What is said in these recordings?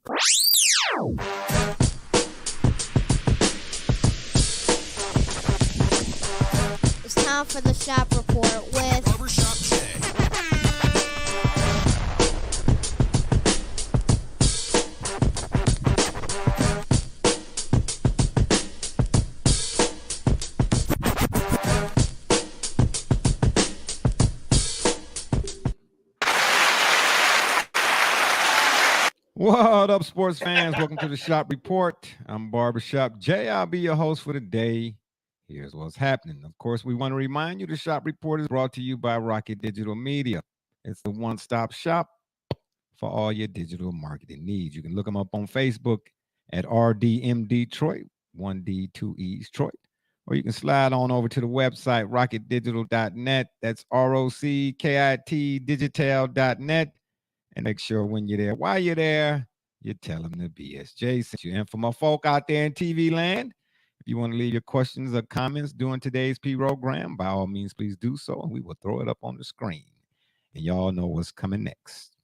It's time for the shop report with Barbershop J. What up, sports fans? Welcome to the Shop Report. I'm Barbershop Jay. I'll be your host for the day. Here's what's happening. Of course, we want to remind you the Shop Report is brought to you by Rocket Digital Media. It's the one-stop shop for all your digital marketing needs. You can look them up on Facebook at RDM Detroit, 1D, 2E Detroit. Or you can slide on over to the website, rocketdigital.net. That's ROCKIT digital.net. And make sure when you're there, while you're there, you tell them the BSJ sent you. And for my folk out there in TV land, if you want to leave your questions or comments during today's program, by all means, please do so. And we will throw it up on the screen. And y'all know what's coming next.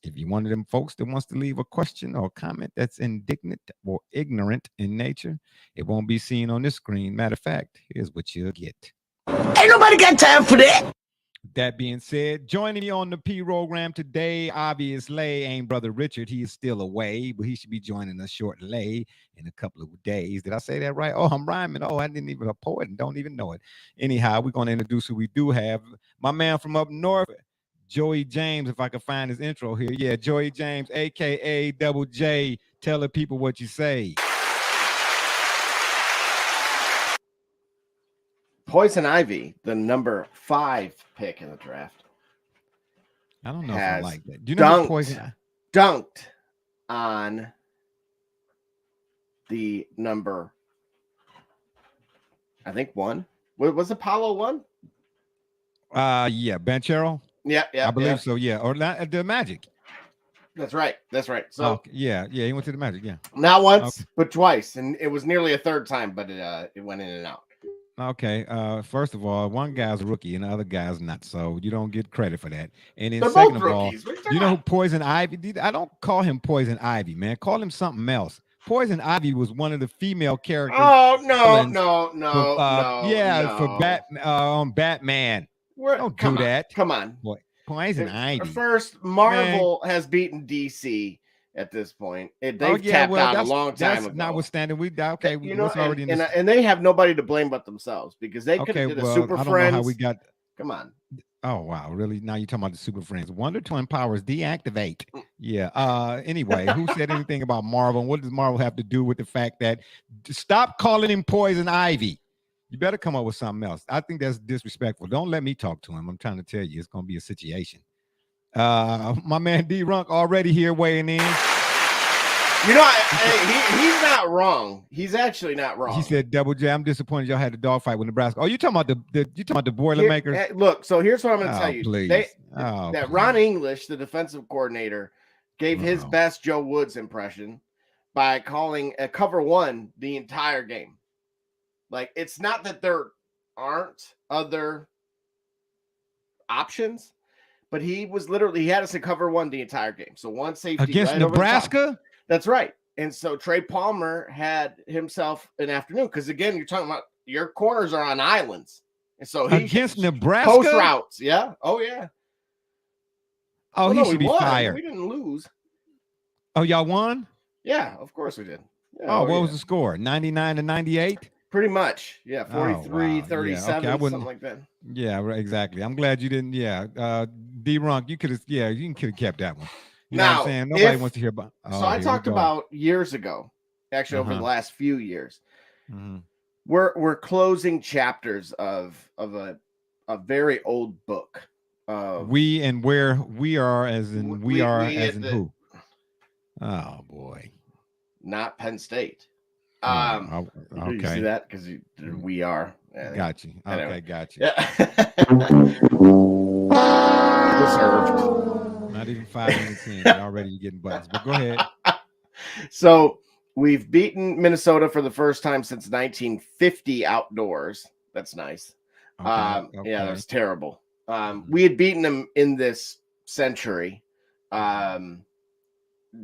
If you're one of them folks that wants to leave a question or comment that's indignant or ignorant in nature, it won't be seen on this screen. Matter of fact, here's what you'll get. Ain't nobody got time for that. That being said, joining me on the program today, obviously, ain't Brother Richard. He is still away, but he should be joining us shortly in a couple of days. Did I say that right? Oh, I'm rhyming. Oh, I didn't even a poet and don't even know it. Anyhow, we're going to introduce who we do have. My man from up north, Joey James, if I can find his intro here. Yeah, Joey James, a.k.a. Double J. Tell the people what you say. Poison Ivy, the number 5 pick in the draft. I don't know if I like that. Do you know who Poison? Dunked on the number, I think 1. Was Apollo 1? Yeah, Banchero. Yeah, I believe so. Yeah, or the Magic. That's right. So yeah, he went to the Magic. Yeah, not once, but twice, and it was nearly a third time, but it went in and out. Okay. First of all, one guy's a rookie and the other guy's not, so you don't get credit for that. And then They're second both of all, rookies. you know who Poison Ivy? I don't call him Poison Ivy, man. Call him something else. Poison Ivy was one of the female characters. Oh no. For Batman. Don't do that. Come on. Boy, Poison Ivy. First, Marvel has beaten DC at this point. They've tapped out a long time ago. Notwithstanding, already and they have nobody to blame but themselves because they could have did a Super Friends. Know how we got. Come on. Oh wow, really? Now you're talking about the Super Friends. Wonder Twin powers deactivate. Yeah. Anyway, who said anything about Marvel? And what does Marvel have to do with the fact that stop calling him Poison Ivy? You better come up with something else. I think that's disrespectful. Don't let me talk to him. I'm trying to tell you, it's gonna be a situation. My man D Runk already here weighing in. You know, he's not wrong. He's actually not wrong. He said, "Double J, I'm disappointed y'all had the dogfight with Nebraska." Oh, you talking about the Boilermakers? Look, so here's what I'm going to tell you. Please. Ron English, the defensive coordinator, gave his best Joe Woods impression by calling a cover 1 the entire game. Like, it's not that there aren't other options, but he had us in cover 1 the entire game. So one safety against right Nebraska. That's right. And so Trey Palmer had himself an afternoon because, again, you're talking about your corners are on islands. And so he against Nebraska post routes. Yeah. Oh, yeah. Oh, he should be fired. We didn't lose. Oh, y'all won? Yeah, of course we did. Yeah, what was the score? 99-98? Pretty much. Yeah. 43-37, something like that. Yeah, exactly. I'm glad you didn't. Yeah. D Runk, you could have kept that one. You know what I'm saying? Nobody wants to hear about. So I talked about years ago, actually over the last few years. We're closing chapters of a very old book. We and where we are, as in we are, as in who? Oh boy, not Penn State. Okay, you see that because we are. Got you. Okay, anyway. got you. Yeah. Deserved. Not even 5 minutes in, already you're getting buttons. But go ahead. So we've beaten Minnesota for the first time since 1950 outdoors. That's nice. Yeah, that was terrible. We had beaten them in this century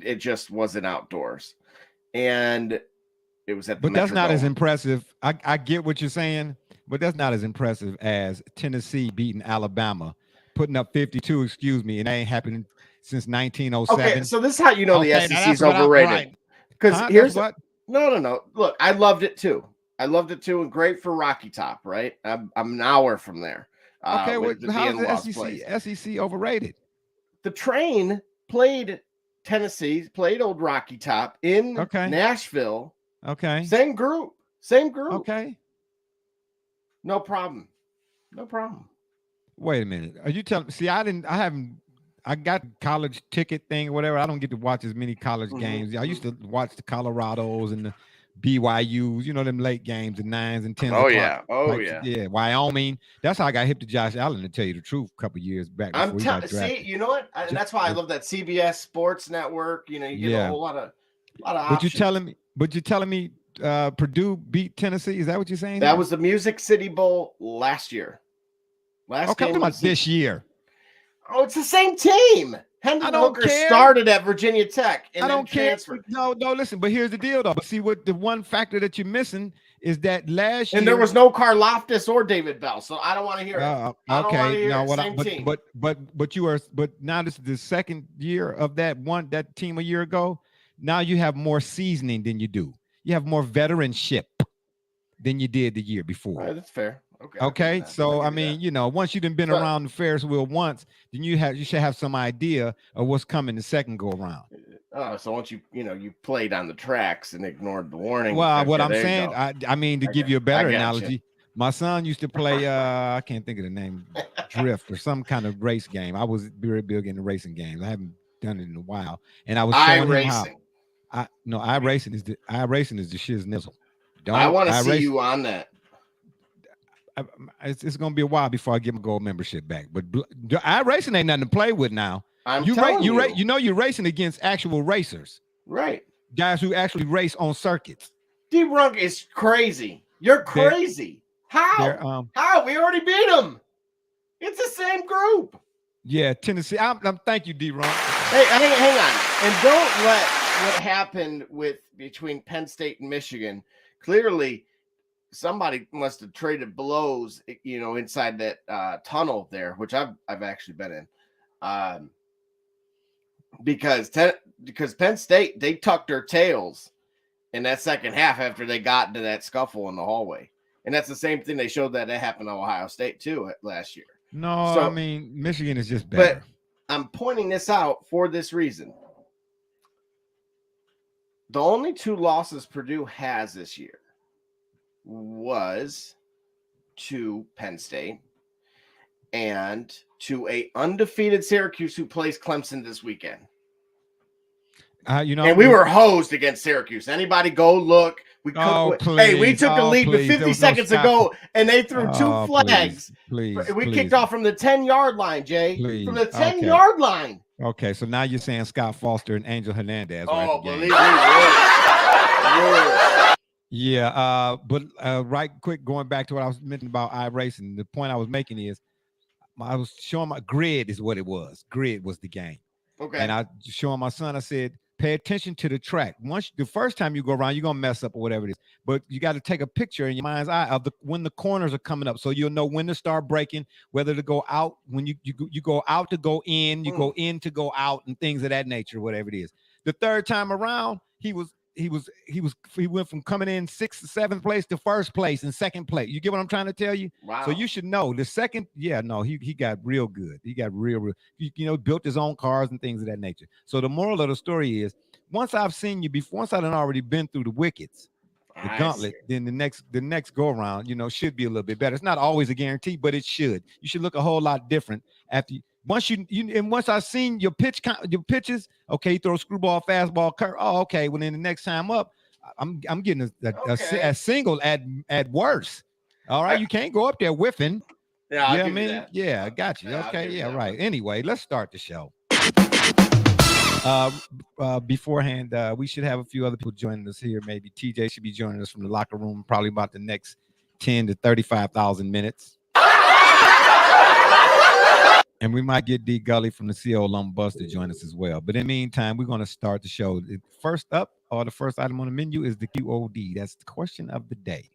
it just wasn't outdoors, and it was at the But that's not as Metrodome. impressive. I get what you're saying, but that's not as impressive as Tennessee beating Alabama, putting up 52. Excuse me, and that ain't happening since 1907. Okay, so this is how you know the Okay, now SEC that's is what overrated. right. Because Huh? here's That's what. no. Look, I loved it too. And great for Rocky Top. Right, I'm an hour from there. Okay, With well, it how's being the Lost Place. SEC overrated? The Train played Tennessee, played Old Rocky Top in Nashville. Okay. Same group. Okay. No problem. Wait a minute. Are you telling? See, I got college ticket thing or whatever. I don't get to watch as many college games. I used to watch the Colorados and the BYU's, them late games, the 9s and 10s o'clock. Yeah. Wyoming. That's how I got hip to Josh Allen, to tell you the truth, a couple years back before he got drafted. See, you know what? And that's why I love that CBS Sports Network. You get a whole lot of options. But you're telling me Purdue beat Tennessee? Is that what you're saying? That was the Music City Bowl last year. I'm talking about this year. Oh, it's the same team. Hendon Hooker started at Virginia Tech and then transferred. No, listen, but here's the deal, though. But see, what the one factor that you're missing is that last year. And there was no Karlaftis or David Bell, so I don't want to hear it. Okay, but now this is the second year of that team a year ago. Now you have more seasoning than you do. You have more veteranship than you did the year before. All right, that's fair. Okay. So I mean, once you've been around the Ferris wheel once, then you should have some idea of what's coming the second go around. So once you played on the tracks and ignored the warning. Well, what I'm saying, I mean, to give you a better analogy, my son used to play I can't think of the name, drift or some kind of race game. I was very big into racing games. I haven't done it in a while, and I was showing him how. iRacing is the shiznnizzle. I want to see you on that. It's going to be a while before I get my gold membership back. But iRacing ain't nothing to play with now. You're racing against actual racers, right? Guys who actually race on circuits. D-Runk is crazy. You're crazy. How? How? We already beat them. It's the same group. Yeah, Tennessee. Thank you, D-Runk. Hey, hang on, and don't let what happened between Penn State and Michigan. Clearly, somebody must have traded blows, inside that tunnel there, which I've actually been in, because Penn State, they tucked their tails in that second half after they got into that scuffle in the hallway, and that's the same thing they showed that happened to Ohio State too last year. No, I mean Michigan is just better. But I'm pointing this out for this reason. The only two losses Purdue has this year was to Penn State and to a undefeated Syracuse who plays Clemson this weekend. And we were hosed against Syracuse. Anybody go look? We took a lead with 50 seconds ago, and they threw two flags. We kicked off from the 10-yard line, Jay. From the 10-yard line. Okay, so now you're saying Scott Foster and Angel Hernandez. Oh, believe me. Yeah, but right quick, going back to what I was mentioning about iRacing, the point I was making is I was showing my grid is what it was. Grid was the game. Okay. And I showing my son, I said, pay attention to the track. The first time you go around, you're gonna mess up or whatever it is. But you got to take a picture in your mind's eye of when the corners are coming up, so you'll know when to start braking, whether to go out when you go out to go in, you go in to go out, and things of that nature, whatever it is. The third time around, he went from coming in 6th to 7th place to 1st place and 2nd place. You get what I'm trying to tell you? Wow. So you should know the second. Yeah, no, he got real good. He got real. Built his own cars and things of that nature. So the moral of the story is, once I've seen you before, once I've already been through the wickets, the gauntlet, then the next go around, should be a little bit better. It's not always a guarantee, but it should. You should look a whole lot different after once I've seen your pitches, okay, throw screwball, fastball, curve. Oh, okay. Well, then the next time up, I'm getting a single at worst. All right, you can't go up there whiffing. Yeah, you know what I mean? Yeah, I got you. Okay, yeah, right. Anyway, let's start the show. Beforehand, we should have a few other people joining us here. Maybe TJ should be joining us from the locker room, probably about the next 10 to 35,000 minutes. And we might get D Gully from the CO Lump Bus to join us as well. But in the meantime, we're going to start the show. First up, or the first item on the menu, is the Q.O.D. That's the question of the day.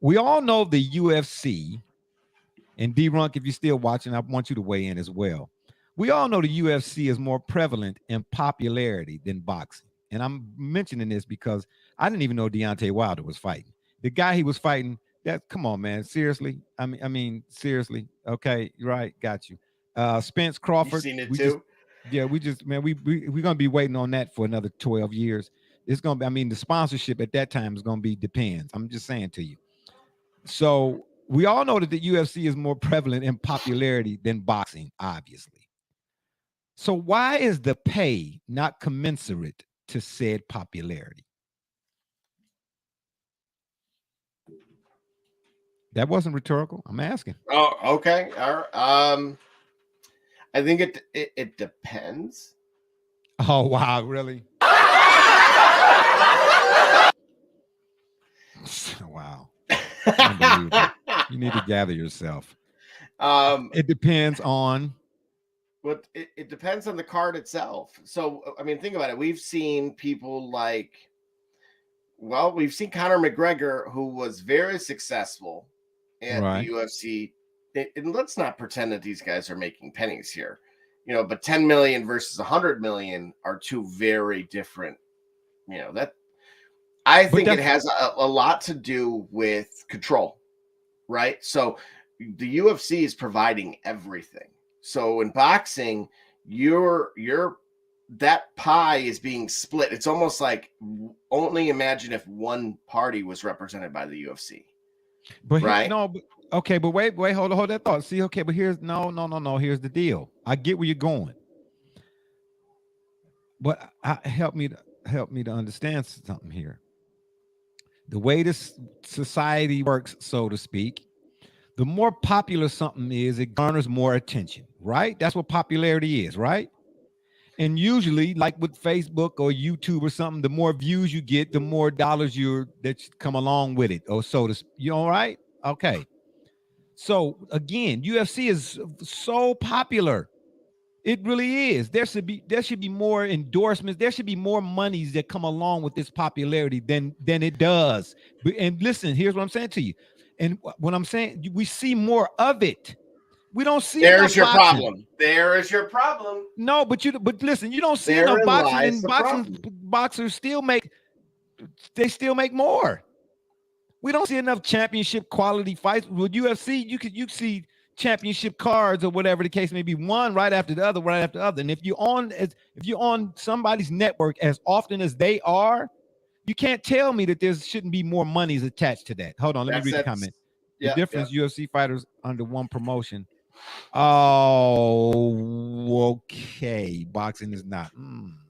We all know the UFC, and D-Runk, if you're still watching, I want you to weigh in as well. We all know the UFC is more prevalent in popularity than boxing. And I'm mentioning this because I didn't even know Deontay Wilder was fighting. The guy he was fighting, come on, man, seriously. I mean, seriously. Okay, right, got you. Spence Crawford. You've seen it too. We're gonna be waiting on that for another 12 years. It's gonna be, the sponsorship at that time is gonna be depends. I'm just saying to you. So we all know that the UFC is more prevalent in popularity than boxing, obviously. So why is the pay not commensurate to said popularity? That wasn't rhetorical. I'm asking. Oh, okay. All right. I think it depends. Oh, wow. Really? Wow. Unbelievable. You need to gather yourself. It depends on. But it depends on the card itself. So, think about it. We've seen people we've seen Conor McGregor, who was very successful at the UFC. And let's not pretend that these guys are making pennies here. But 10 million versus 100 million are two very different, I think it has a lot to do with control, right? So the UFC is providing everything. So in boxing, that pie is being split. It's almost like only imagine if one party was represented by the UFC. But right? But wait, hold that thought. See, okay, but here's no. Here's the deal. I get where you're going, but help me to understand something here. The way this society works, so to speak, the more popular something is, it garners more attention, right? That's what popularity is, right? And usually, like with Facebook or YouTube or something, the more views you get, the more dollars that come along with it. Or so to, you all right? Okay. So again, UFC is so popular. It really is. There should be more endorsements. There should be more monies that come along with this popularity than it does. And listen, here's what I'm saying to you. And what I'm saying, we see more of it. We don't see. There's your problem. There is your problem. No, but listen, you don't see enough boxing. And boxers still make more. We don't see enough championship quality fights. With UFC, you see championship cards or whatever the case may be, one right after the other. And if you're on somebody's network as often as they are, you can't tell me that there shouldn't be more monies attached to that. Hold on, let me read the comment. The difference UFC fighters under one promotion. Oh, okay. Boxing is not.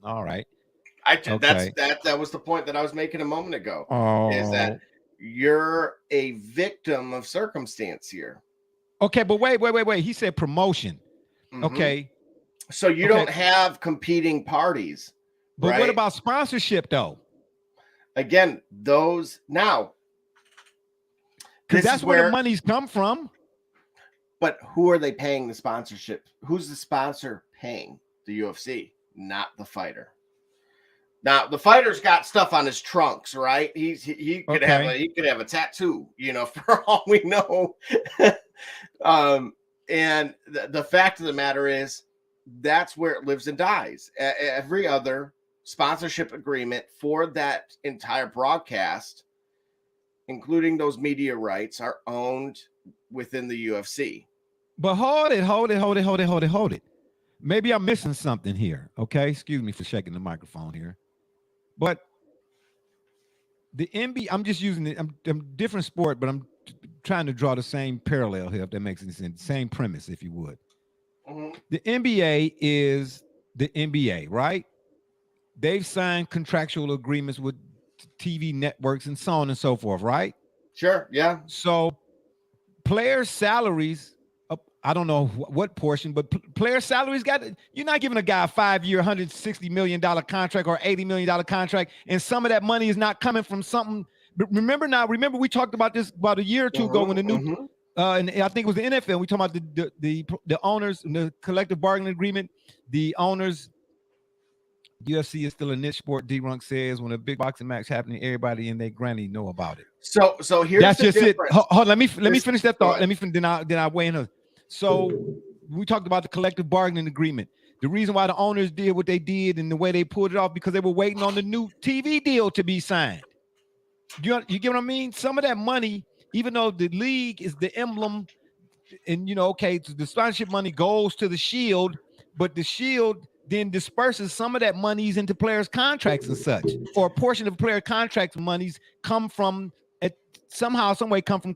All right. That was the point that I was making a moment ago. Is that you're a victim of circumstance here. Okay, but wait. He said promotion. Mm-hmm. Okay. So you don't have competing parties. But right? What about sponsorship though? Again, those now. Because that's where the money's come from. But who are they paying the sponsorship? Who's the sponsor paying? The UFC, not the fighter. Now the fighter's got stuff on his trunks, right? He could have a tattoo, for all we know. And the fact of the matter is, that's where it lives and dies. Every other sponsorship agreement for that entire broadcast, including those media rights, are owned within the UFC. But hold it. Maybe I'm missing something here. Okay, excuse me for shaking the microphone here. But the NBA, I'm just using it. I'm different sport, but I'm trying to draw the same parallel here, if that makes any sense. Same premise, if you would. Mm-hmm. The NBA is the NBA, right? They've signed contractual agreements with TV networks and so on and so forth, right? Sure, yeah. So players' salaries, I don't know what portion, but player salaries you're not giving a guy a 5-year, $160 million contract or $80 million contract, and some of that money is not coming from something. Remember we talked about this about a year or two ago when the new And I think it was the NFL. We talking about the owners, the collective bargaining agreement. The owners, UFC is still a niche sport. D-Runk says when a big boxing match happening, everybody and their granny know about it. So here's that's the just difference. Hold on, let me finish that thought. Let me then I weigh in. So we talked about the collective bargaining agreement. The reason why the owners did what they did and the way they pulled it off because they were waiting on the new TV deal to be signed. You get what I mean? Some of that money, even though the league is the emblem, and okay, the sponsorship money goes to the Shield, but the Shield then disperses some of that monies into players' contracts and such, or a portion of player contract monies come from somehow, some way come from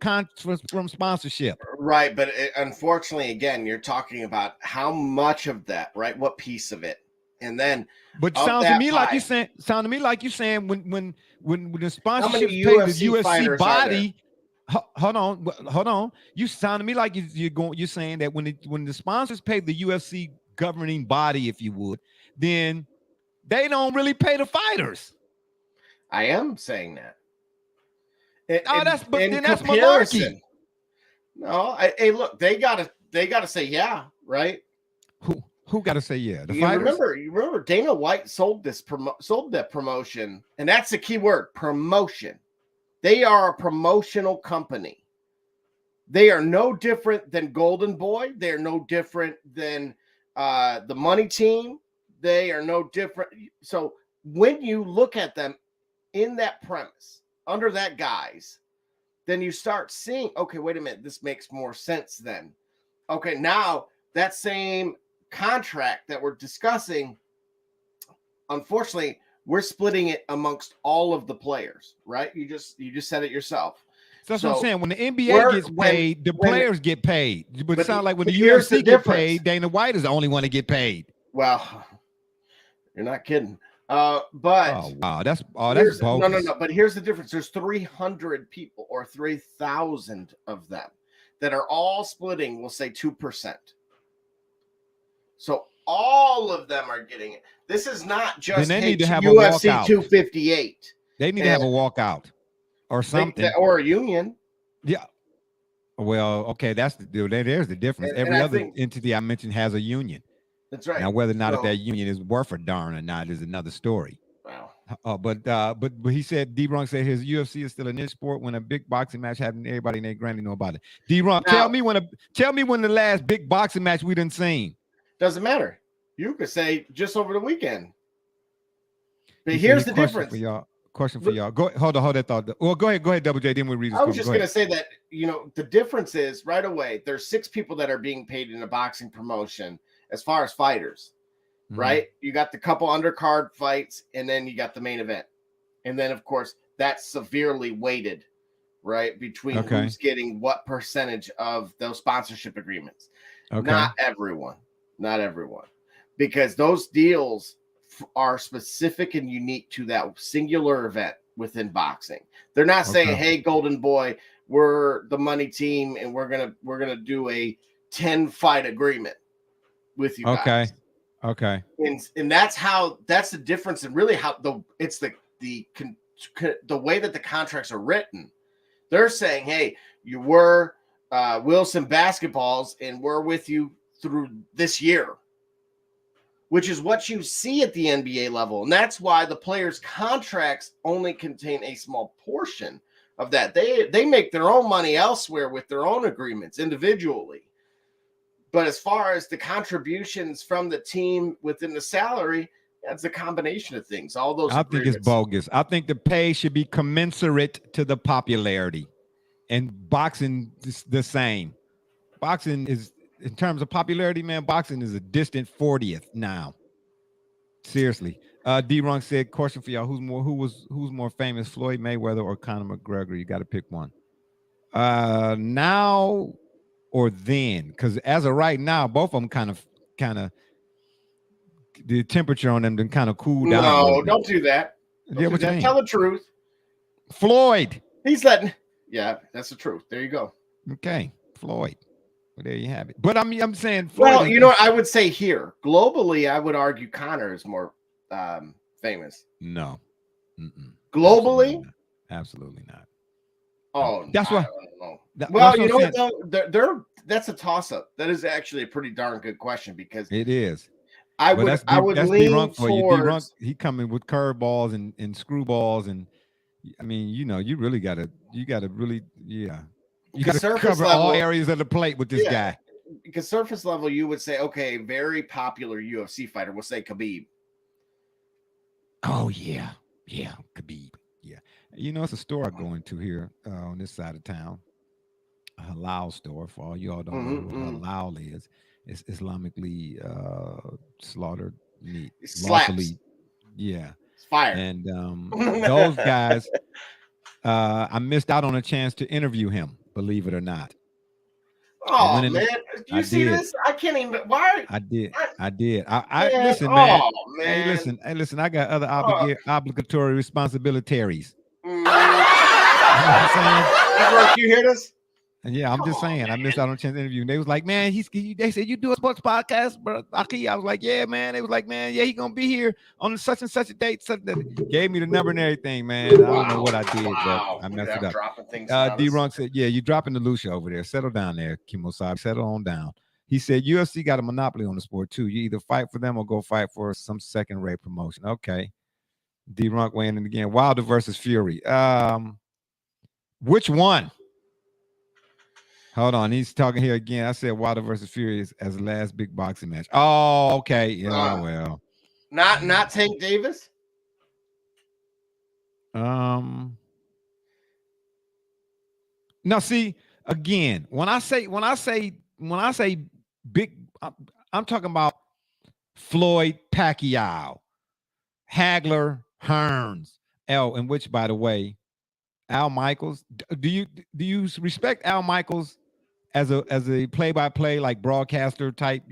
sponsorship. Right, but unfortunately, again, you're talking about how much of that, right? What piece of it, and then. But sounds to me like you're saying when the sponsorship pay the UFC body. Hold on. You sound to me like you're saying that when the sponsors pay the UFC governing body, if you would, then they don't really pay the fighters. I am saying that. That's malarkey. No, hey, look, they gotta say yeah, right? Who got to say yeah? The fighters. You remember Dana White sold that promotion, and that's the key word: promotion. They are a promotional company. They are no different than Golden Boy. They are no different than the Money Team. They are no different. So when you look at them in that premise, under that guise, then you start seeing, okay, wait a minute, this makes more sense then. Okay, now that same contract that we're discussing, unfortunately, we're splitting it amongst all of the players, right? You just said it yourself. So that's what I'm saying. When the NBA gets paid, the players get paid. But it sounds like when the UFC gets paid, Dana White is the only one to get paid. Well, you're not kidding. But that's bogus. No. But here's the difference. There's 300 people or 3,000 of them that are all splitting, we'll say 2%. So all of them are getting it. This is not just need to have UFC a 258. They need to have a walkout or something. Or a union. Yeah. Well, okay, there's the difference. Every other entity I mentioned has a union. That's right. Now, whether or not that union is worth a darn or not is another story. Wow. But he said, D-Runk said his UFC is still a niche sport. When a big boxing match happened, everybody and their granny know about it. D-Runk, tell me when the last big boxing match we done seen. Doesn't matter. You could say just over the weekend. But here's the difference. Question for y'all. Hold that thought. Well, go ahead, Double J. Then we read this. I was just going to say that, the difference is right away, there's 6 people that are being paid in a boxing promotion as far as fighters, right? You got the couple undercard fights, and then you got the main event. And then, of course, that's severely weighted, right? Between who's getting what percentage of those sponsorship agreements. Okay. Not everyone. Because those deals are specific and unique to that singular event within boxing. They're not saying, "Hey, Golden Boy, we're the Money Team, and we're gonna do a 10-fight agreement with you guys." Okay. And that's the difference, and really how the way that the contracts are written. They're saying, "Hey, you were Wilson Basketballs, and we're with you through this year." Which is what you see at the NBA level. And that's why the players' contracts only contain a small portion of that. They make their own money elsewhere with their own agreements individually. But as far as the contributions from the team within the salary, that's a combination of things. All those I think it's bogus. I think the pay should be commensurate to the popularity. And boxing is the same. Boxing is, in terms of popularity, man, boxing is a distant 40th now. Seriously. D-Runk said, question for y'all, who's more famous, Floyd Mayweather or Conor McGregor? You got to pick one. Now or then? Because as of right now, both of them kind of the temperature on them kind of cooled down. No, don't do that. Tell the truth. Floyd. He's letting. Yeah, that's the truth. There you go. Okay, Floyd. Well, there you have it. But I'm saying, Floyd, well, I would say here globally, I would argue Conor is more famous. No. Globally, absolutely not. Oh, That's I what. don't know. That's Well, what you I'm know what saying. though? That's a toss-up. That is actually a pretty darn good question because It is. I But would that's lean D-Runk for you. D-Runk, towards he coming with curveballs and screwballs, and I mean, you gotta really, yeah, you because gotta surface cover all level. areas of the plate with this Yeah, guy. because surface level, you would say, okay, very popular UFC fighter. We'll say Khabib. Oh yeah, yeah, Khabib. Yeah, it's a store I go into here on this side of town, a halal store. For all y'all don't know what Mm-hmm. halal is, it's Islamically slaughtered meat, It slaps. lawfully. Yeah, It's fire. and those guys, I missed out on a chance to interview him. Believe it or not, I Oh went in. man, I you see did. this? I can't even. Why? I did. I, I did. I man, listen, man. oh Hey, man. listen. Hey, listen. I got other Oh. obligatory responsibilities. Mm. You know what I'm saying? You hear this? And yeah, I'm Come just on, saying. I missed man. out on a chance to interview. And they was like, man, they said you do a sports podcast, bro. Aki. I was like, yeah, man. They was like, man, yeah, he gonna be here on such and such a date. Such that gave me the number and everything, man. I don't know what I did, but Wow. I Look at messed that, it I'm up. dropping things now. D-Runk said, yeah, you dropping the Lucia over there. Settle down there, Kimosabe. Settle on down. He said, UFC got a monopoly on the sport too. You either fight for them or go fight for some second-rate promotion. Okay. D-Runk weighing in again. Wilder versus Fury. Which one? Hold on. He's talking here again. I said Wilder versus Fury as the last big boxing match. Oh, okay. Yeah, well. Not Tank Davis. Now see, again, when I say big, I'm talking about Floyd, Pacquiao, Hagler, Hearns, and which, by the way, Al Michaels. Do you respect Al Michaels as a play-by-play like broadcaster type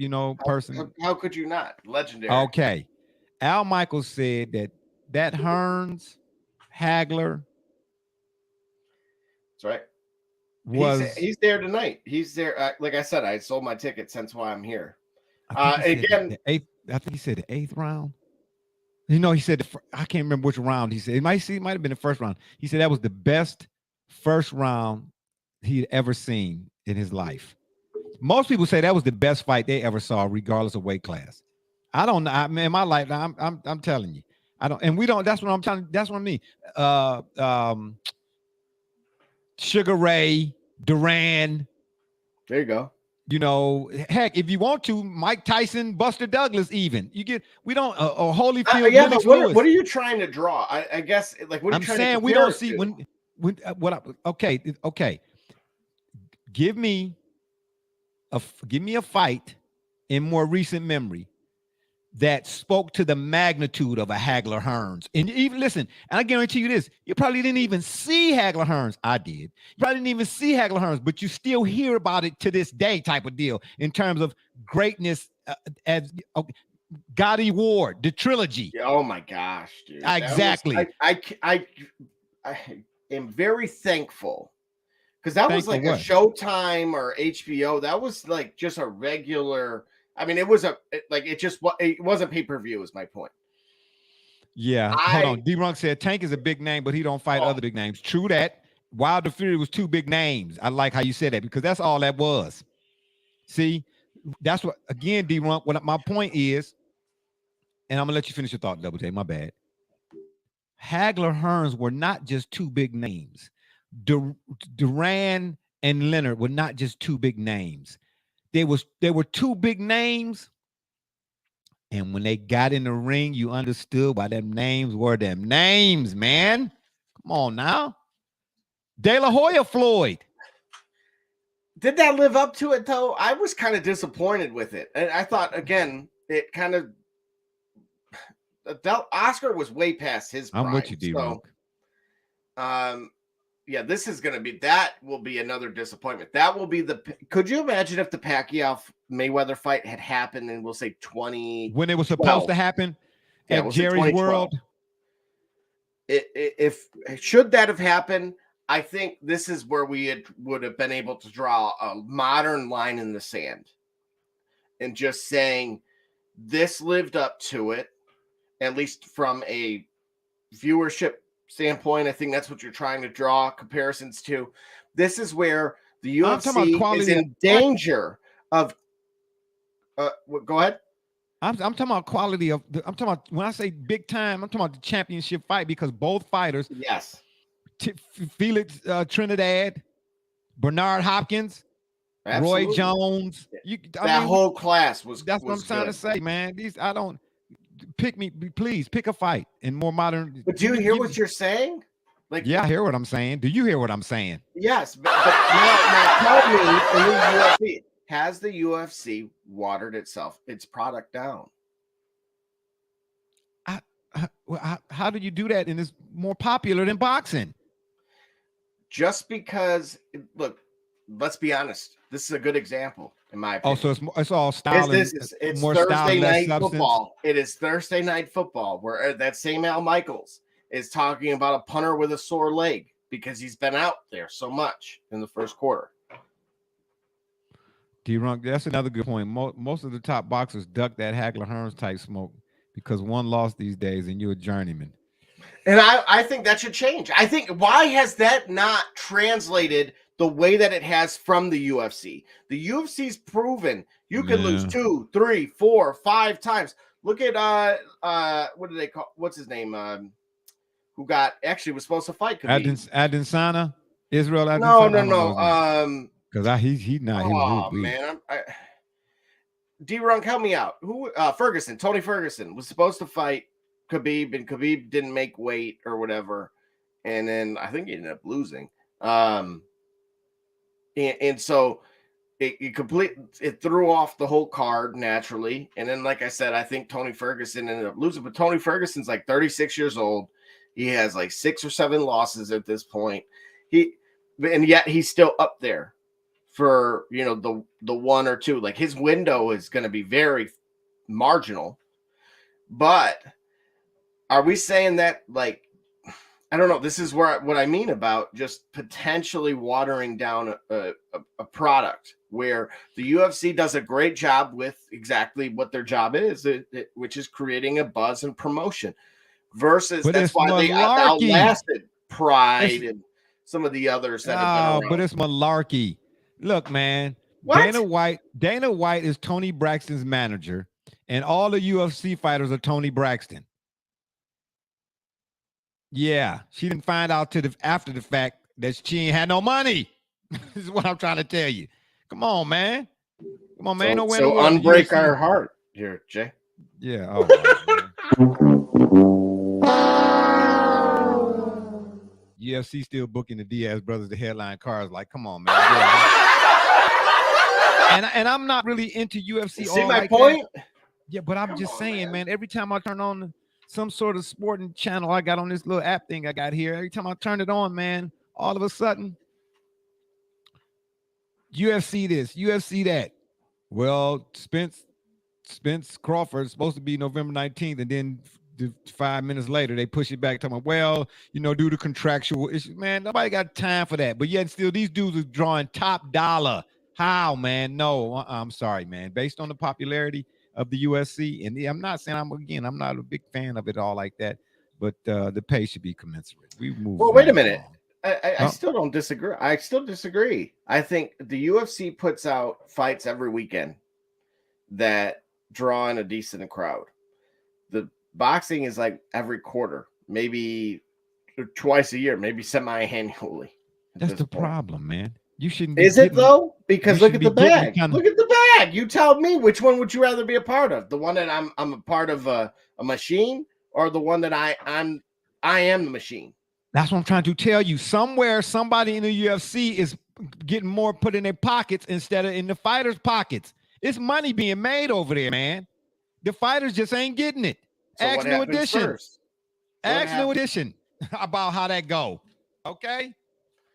person? How could you not? Legendary. Okay, Al Michaels said that Hearns, Hagler. That's right. He's there tonight. He's there. Like I said, I sold my tickets. That's why I'm here. Again, the eighth. I think he said the 8th round. He said I can't remember which round he said. It might have been the first round. He said that was the best first round he'd ever seen in his life. Most people say that was the best fight they ever saw, regardless of weight class. I don't know. In my life, I'm telling you, I don't. And we don't. That's what I'm telling. That's what I mean. Sugar Ray, Duran. There you go. Heck, if you want to, Mike Tyson, Buster Douglas, even we don't Holyfield. Yeah, but what are you trying to draw? I guess like what are you trying saying to we don't it see to? Okay. Give me a fight in more recent memory that spoke to the magnitude of a Hagler Hearns. And even listen, and I guarantee you this, you probably didn't even see Hagler Hearns. I did. You probably didn't even see Hagler Hearns, but you still hear about it to this day type of deal in terms of greatness as Gotti Ward, the trilogy. Oh my gosh, dude. Exactly. I am very thankful because that was like a Showtime or HBO. That was like just a regular. I mean, it wasn't pay-per-view is my point. Yeah. Hold on. D-Runk said Tank is a big name, but he don't fight other big names. True that. Wilder Fury was 2 big names. I like how you said that because that's all that was. See, that's what, again, D-Runk, what my point is, and I'm going to let you finish your thought, Double J, my bad. Hagler Hearns were not just 2 big names. Duran and Leonard were not just 2 big names. They were 2 big names, and when they got in the ring, you understood why them names were them names, man. Come on now. De La Hoya Floyd. Did that live up to it, though? I was kind of disappointed with it. And I thought, again, it kind of Oscar was way past his prime. I'm with you, D-Rock. Yeah, this is going to be, that will be another disappointment. That will be could you imagine if the Pacquiao Mayweather fight had happened in, we'll say 20, when it was supposed to happen at Jerry's World? Should that have happened, I think this is where we would have been able to draw a modern line in the sand and just saying this lived up to it, at least from a viewership standpoint, I think that's what you're trying to draw comparisons to. This is where the I'm talking about UFC is quality in danger of. Go ahead. I'm talking about quality of. I'm talking about when I say big time. I'm talking about the championship fight because both fighters, Yes, Felix Trinidad, Bernard Hopkins, absolutely. Roy Jones. Whole class was. That's was what I'm trying good. to say, man. I don't pick me. Please pick a fight in more modern. But do you hear what you're saying? Like, yeah, I hear what I'm saying. Do you hear what I'm saying? Yes, but now tell me, in the UFC, has the UFC watered its product down? How do you do that? And it's more popular than boxing. Just because, look, let's be honest. This is a good example, in my opinion. Oh, so it's all style. It's more Thursday night football. It is Thursday night football where that same Al Michaels is talking about a punter with a sore leg because he's been out there so much in the first quarter. D-Runk, that's another good point. Most of the top boxers duck that Hagler Hearns type smoke because one lost these days and you're a journeyman. And I think that should change. I think, why has that not translated the way that it has from the UFC? The UFC's proven you can lose 2, 3, 4, 5 times. Look at what do they call? What's his name? Who was supposed to fight? Adesanya, Israel Adesanya. No. Because he's not. Oh man, D-Runk, help me out. Who? Tony Ferguson was supposed to fight Khabib, and Khabib didn't make weight or whatever, and then I think he ended up losing. And so it threw off the whole card naturally. And then, like I said, I think Tony Ferguson ended up losing. But Tony Ferguson's like 36 years old. He has like 6 or 7 losses at this point. And yet he's still up there for, the 1 or 2. Like, his window is going to be very marginal. But are we saying that, like, I don't know, this is what I mean about just potentially watering down a product where the UFC does a great job with exactly what their job is, which is creating a buzz and promotion, versus that's why they outlasted Pride and some of the others that have been around. But it's malarkey. Look, man, Dana White is Tony Braxton's manager, and all the UFC fighters are Tony Braxton. Yeah, she didn't find out after the fact that she ain't had no money. This is what I'm trying to tell you. Come on, man. So unbreak our heart here, Jay. Yeah. All right, UFC still booking the Diaz brothers, the headline cars. Like, come on, man. Yeah. And I'm not really into UFC. See my point? That. Yeah, but I'm just saying, man. Every time I turn on some sort of sporting channel I got on this little app thing I got here, every time I turn it on, man, all of a sudden, UFC this, UFC that. Well, Spence Crawford is supposed to be November 19th, and then 5 minutes later they push it back, talking about, well, due to contractual issues. Man, nobody got time for that. But yet still these dudes are drawing top dollar. How, man? No, I'm sorry, man. Based on the popularity of the UFC, and I'm not saying I'm not a big fan of it all like that, but the pay should be commensurate. We move. Well, wait a minute. I still don't disagree. I still disagree. I think the UFC puts out fights every weekend that draw in a decent crowd. The boxing is like every quarter, maybe twice a year, maybe semi-annually. That's the problem, man. You shouldn't. Is it though? Because look at the bag. Look at the bag. You tell me, which one would you rather be a part of? The one that I'm a part of a machine, or the one that I am the machine? That's what I'm trying to tell you. Somewhere, somebody in the UFC is getting more put in their pockets instead of in the fighters' pockets. It's money being made over there, man. The fighters just ain't getting it. So Ask New Edition. Ask New Edition about how that go. Okay?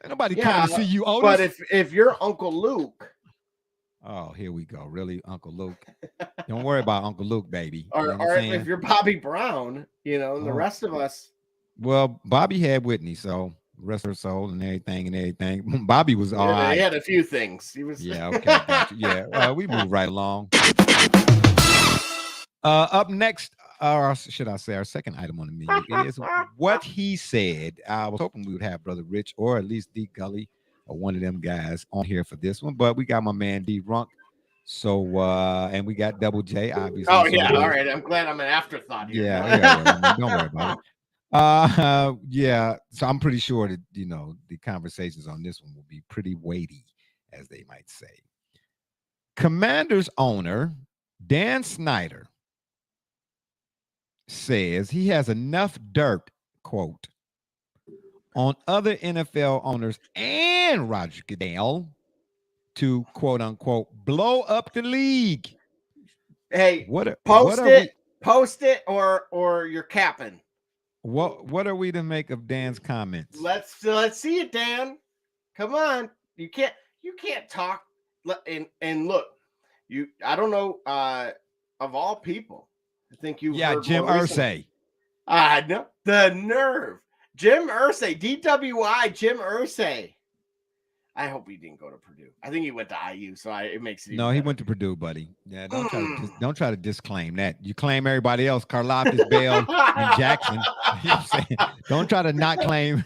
Ain't nobody trying to see you, Otis. But if you're Uncle Luke. Oh, here we go. Really, Uncle Luke? Don't worry about Uncle Luke, baby. Or if you're Bobby Brown, and the rest of us. Well, Bobby had Whitney, so rest her soul and everything. Bobby was all right. He had a few things. He was. Yeah, okay. Gotcha. Yeah, we move right along. Up next, or should I say, our second item on the menu is what he said. I was hoping we would have Brother Rich or at least D Gully or one of them guys on here for this one, but we got my man D Runk. So and we got Double J, obviously. Oh so yeah, all right. I'm glad I'm an afterthought here. Yeah, well, I mean, don't worry about it. Yeah, so I'm pretty sure that the conversations on this one will be pretty weighty, as they might say. Commanders owner Dan Snyder says he has enough dirt, quote, on other NFL owners and Roger Goodell to, quote unquote, blow up the league. Hey, post it, or you're capping. What are we to make of Dan's comments? Let's see it, Dan. Come on, you can't talk and look. I don't know. Of all people, I think you. Yeah, Jim Irsay. No, the nerve, Jim Irsay, DWI, Jim Irsay. I hope he didn't go to Purdue. I think he went to IU, so it makes it. No, he went to Purdue, buddy. Yeah, don't try to disclaim that. You claim everybody else, Karlaftis, Bell, and Jackson. You know what I'm saying? Don't try to not claim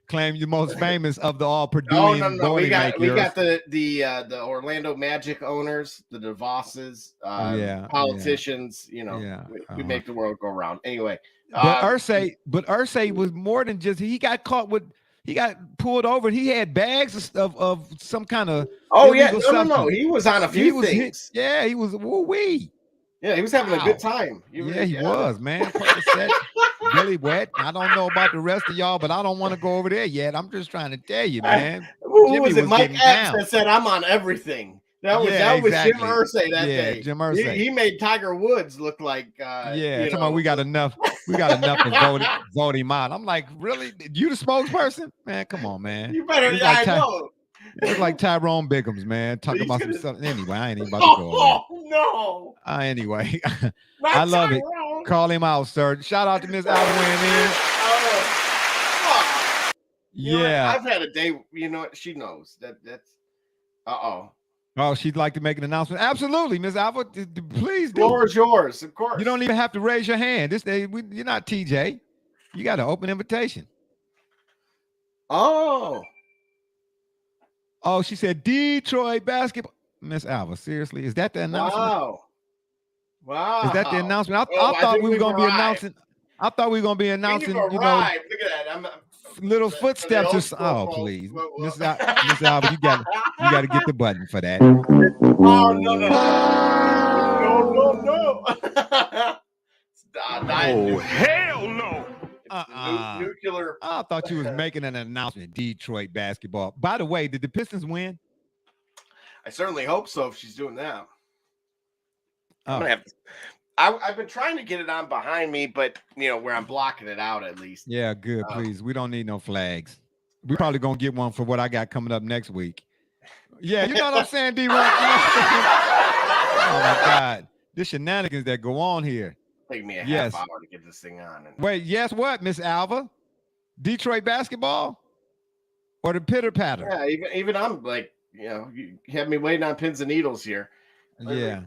the most famous of the all Purduean. No. We got the Orlando Magic owners, the DeVosses, politicians. We make the world go round. Anyway, but Irsay was more than just he got caught with. He got pulled over. He had bags of some kind of no. He was on a few things. He was woo-wee. Yeah, he was having a good time. He was, man. Really wet. I don't know about the rest of y'all, but I don't want to go over there yet. I'm just trying to tell you, man. Who was it? Mike X that said, "I'm on everything." That was exactly. Jim Irsay that day. Jim Irsay. He made Tiger Woods look like. Talking about we got enough. We got enough to vote him out. I'm like, really? You the spokesperson? Man, come on, man. You better. I know. It's like Tyrone Biggums, man, talking about some stuff. Anyway, I ain't even about to go. Oh no. Anyway, I love it. Call him out, sir. Shout out to Miss Alvin in. Yeah, I've had a day. You know what? She knows that's. Oh, she'd like to make an announcement. Absolutely, Miss Alva. Please do. Floor is yours, of course. You don't even have to raise your hand. You're not TJ. You got an open invitation. Oh, she said Detroit basketball. Miss Alva, seriously, is that the announcement? Wow. Is that the announcement? I thought we were going to be announcing. I thought we were going to be announcing. Look at that. Little footsteps. Please, Miss Alva, you got to get the button for that. Oh no! Oh hell no! Nuclear. I thought you was making an announcement. Detroit basketball. By the way, did the Pistons win? I certainly hope so. If she's doing that, I'm gonna have to. I've been trying to get it on behind me, but where I'm blocking it out at least. Yeah, good. Please, we don't need no flags. We're probably gonna get one for what I got coming up next week. Yeah, you know what I'm saying, D-Rock? Oh my God, the shenanigans that go on here. Take me a half hour to get this thing on. Wait, yes, what, Miss Alva? Detroit basketball or the pitter patter? Yeah, even I'm like, you have me waiting on pins and needles here. Yeah.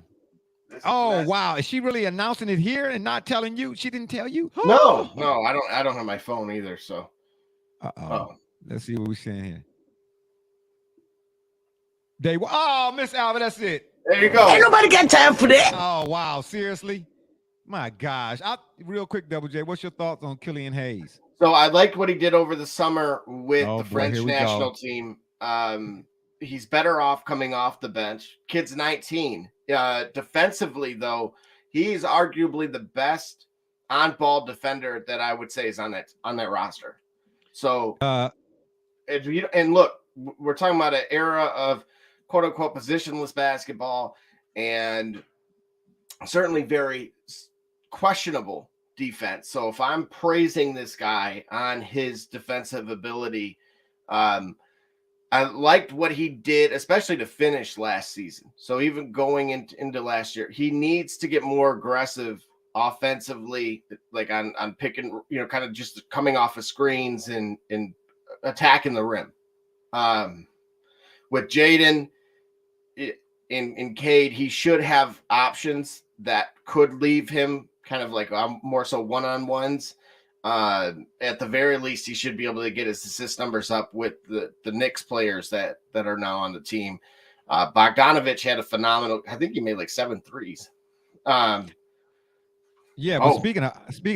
Oh wow! Is she really announcing it here and not telling you? She didn't tell you? No, I don't have my phone either. So, let's see what we're saying here. Miss Alva, that's it. There you go. Ain't nobody got time for that. Oh wow! Seriously? My gosh! Real quick, Double J, what's your thoughts on Killian Hayes? So I liked what he did over the summer with the French national team. He's better off coming off the bench. Kid's 19. Defensively, though, he's arguably the best on-ball defender that I would say is on that roster. So, and look, we're talking about an era of quote-unquote positionless basketball and certainly very questionable defense. So if I'm praising this guy on his defensive ability, I liked what he did, especially to finish last season. So even going into last year, he needs to get more aggressive offensively, like on picking, kind of just coming off of screens and attacking the rim. With Jaden in Cade, he should have options that could leave him kind of like more so one-on-ones. At the very least, he should be able to get his assist numbers up with the Knicks players that are now on the team. Bogdanovich had a phenomenal. I think he made like 7 threes. Yeah, but speaking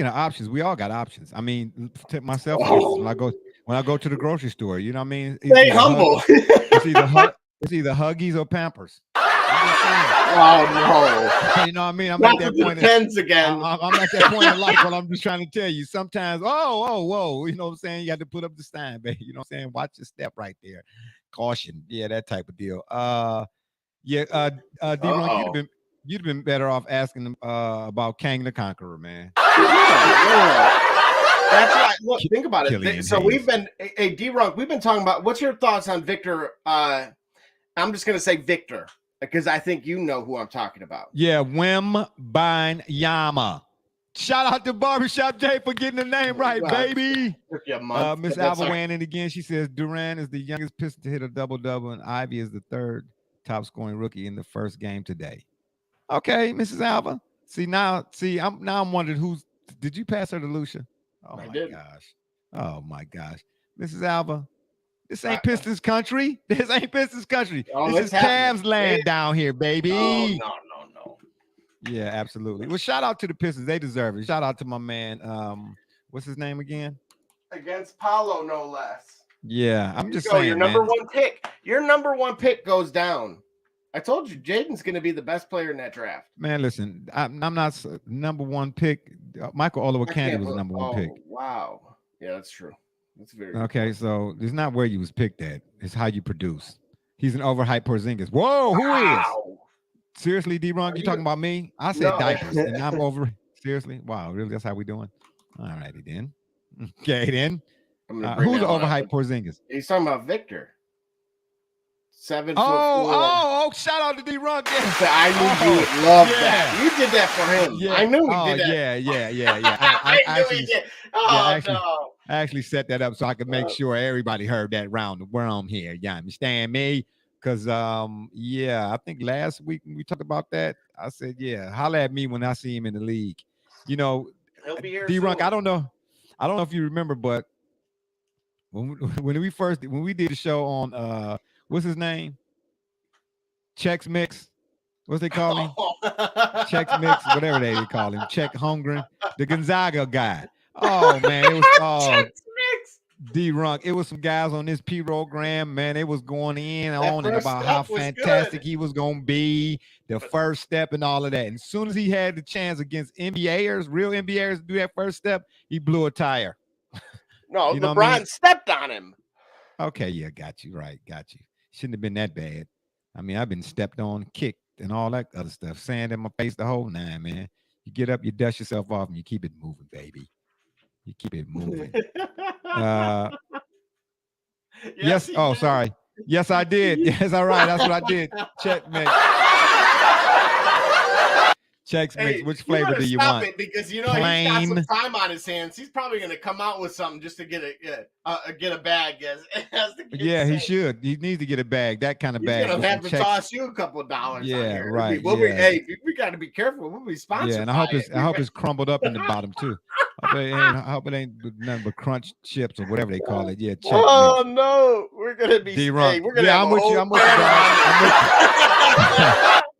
of options, we all got options. I mean, myself, for instance, when I go to the grocery store, you know what I mean? Stay humble. It's either Huggies or Pampers. Oh no! You know what I mean? I'm at that point. Depends again. I'm at that point in life, but I'm just trying to tell you. Sometimes, whoa, you know what I'm saying? You got to put up the sign, baby. You know what I'm saying? Watch your step right there. Caution, yeah, that type of deal. D-Ron, you'd have been better off asking them about Kang the Conqueror, man. Yeah. That's right. Look, think about it. So we've been D-Runk, we've been talking about what's your thoughts on Victor? I'm just gonna say Victor because I think you know who I'm talking about. Yeah, Wembanyama. Shout out to Barbershop Jay for getting the name right, baby. Miss Alva weighing in again. She says Durant is the youngest Piston to hit a double-double, and Ivy is the third top-scoring rookie in the first game today. Okay, Mrs. Alva. I'm wondering did you pass her to Lucia? Oh my gosh. Oh my gosh. Mrs. Alva, this ain't Pistons country. This ain't Pistons country. This is Cavs land down here, baby. Oh, no. Yeah, absolutely. Well, shout out to the Pistons. They deserve it. Shout out to my man. What's his name again? Against Paulo, no less. Yeah, I'm just saying. Your number one pick. Your number one pick goes down. I told you, Jaden's going to be the best player in that draft. Man, listen, I'm not number one pick. Michael Olowokandi was the number one pick. Wow. Yeah, that's true. That's very okay. So it's not where you was picked at. It's how you produce. He's an overhyped Porzingis. Whoa, who is? Seriously, D-Ron, you talking about me? I said diapers, and I'm over. Seriously? Wow, really? That's how we doing? All righty then. Okay then. Who's the overhyped Porzingis? He's talking about Victor. 7 foot 4. Oh! Shout out to D-Ron. Yes. I knew you would love that. You did that for him. Yeah. I knew he did that. Yeah. I knew he did. No. I actually set that up so I could make sure everybody heard that round the worm here. You understand me? Because I think last week when we talked about that, I said, holla at me when I see him in the league. You know, he'll be here D-Runk, I don't know if you remember, but when we did the show on what's his name? Chex Mix. What's they call him? Chex Mix, whatever they call him. Check Holmgren, the Gonzaga guy. Oh man, it was D-Runk. It was some guys on this program, man. They was going in on and about how fantastic he was gonna be, the first step and all of that. And as soon as he had the chance against NBAers, real NBAers, to do that first step, he blew a tire. No, LeBron stepped on him. Okay, yeah, got you. Right, got you. Shouldn't have been that bad. I mean, I've been stepped on, kicked, and all that other stuff. Sand in my face the whole nine, man. You get up, you dust yourself off, and you keep it moving, baby. You keep it moving. Yes. Oh, sorry. Yes, I did. Yes, all right. That's what I did. Check mix. Chex Mix. Which flavor do you want? It because you know plain. He's got some time on his hands. He's probably going to come out with something just to get a bag. He should. He needs to get a bag. That kind of bag. He's going to have to toss you a couple of dollars. Yeah, right. We got to be careful. We'll be sponsored. Yeah, and I hope it's crumbled up in the bottom too. I hope it ain't nothing but crunch chips or whatever they call it. Yeah. Oh no, we're gonna be. D-Runk. We're gonna. Yeah, I'm with you. I'm with you.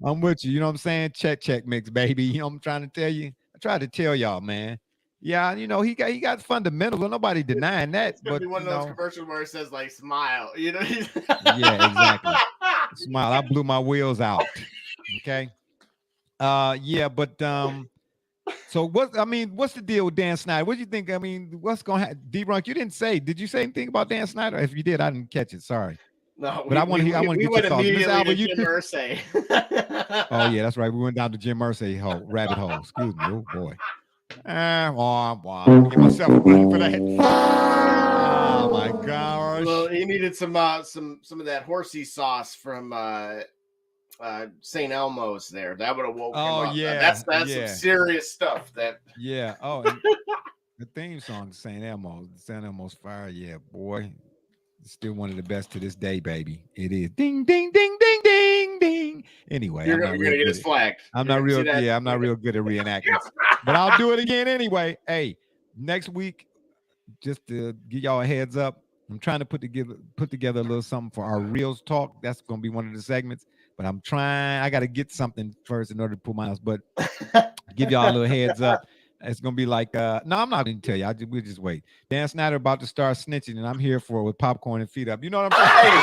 I'm with you. You know what I'm saying? Check mix, baby. You know what I'm trying to tell you? I tried to tell y'all, man. Yeah, you know, he got fundamentals. Nobody denying that. It's gonna be one of those commercials where it says like smile. You know? Yeah, exactly. Smile. I blew my wheels out. Okay. So what's the deal with Dan Snyder? What do you think? I mean, what's going to happen? D-Runk, you didn't say. Did you say anything about Dan Snyder? If you did, I didn't catch it. Sorry. No, but I want to get your thoughts. Miss Alba, Jim Irsay. Oh yeah, that's right. We went down to Jim Irsay rabbit hole. Excuse me. Oh boy. Let me get myself a button for that. Oh my gosh. Well, he needed some of that horsey sauce from St. Elmo's there. That would have woken him up. Yeah, that's some serious stuff. Oh, the theme song to St. Elmo's Fire. Yeah, boy, it's still one of the best to this day, baby. It is. Ding, ding, ding, ding, ding, ding. Anyway, you're gonna get us flagged. I'm not real good at reenactments. but I'll do it again anyway. Hey, next week, just to give y'all a heads up, I'm trying to put together a little something for our Reels talk. That's going to be one of the segments. But I'm trying. I got to get something first in order to pull my house. But give y'all a little heads up. It's going to be like, no, I'm not going to tell you. We'll just wait. Dan Snyder about to start snitching, and I'm here for it with popcorn and feet up. You know what I'm saying?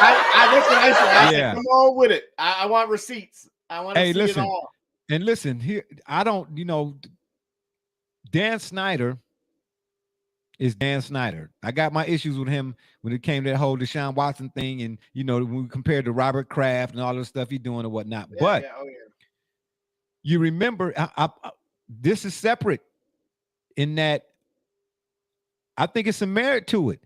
That's what I said. I said, come on with it. I want receipts. I want to see it all. And listen, here, I don't, Dan Snyder is Dan Snyder. I got my issues with him when it came to that whole Deshaun Watson thing, and when we compared to Robert Kraft and all the stuff he's doing and whatnot. But you remember, this is separate in that I think it's some merit to it.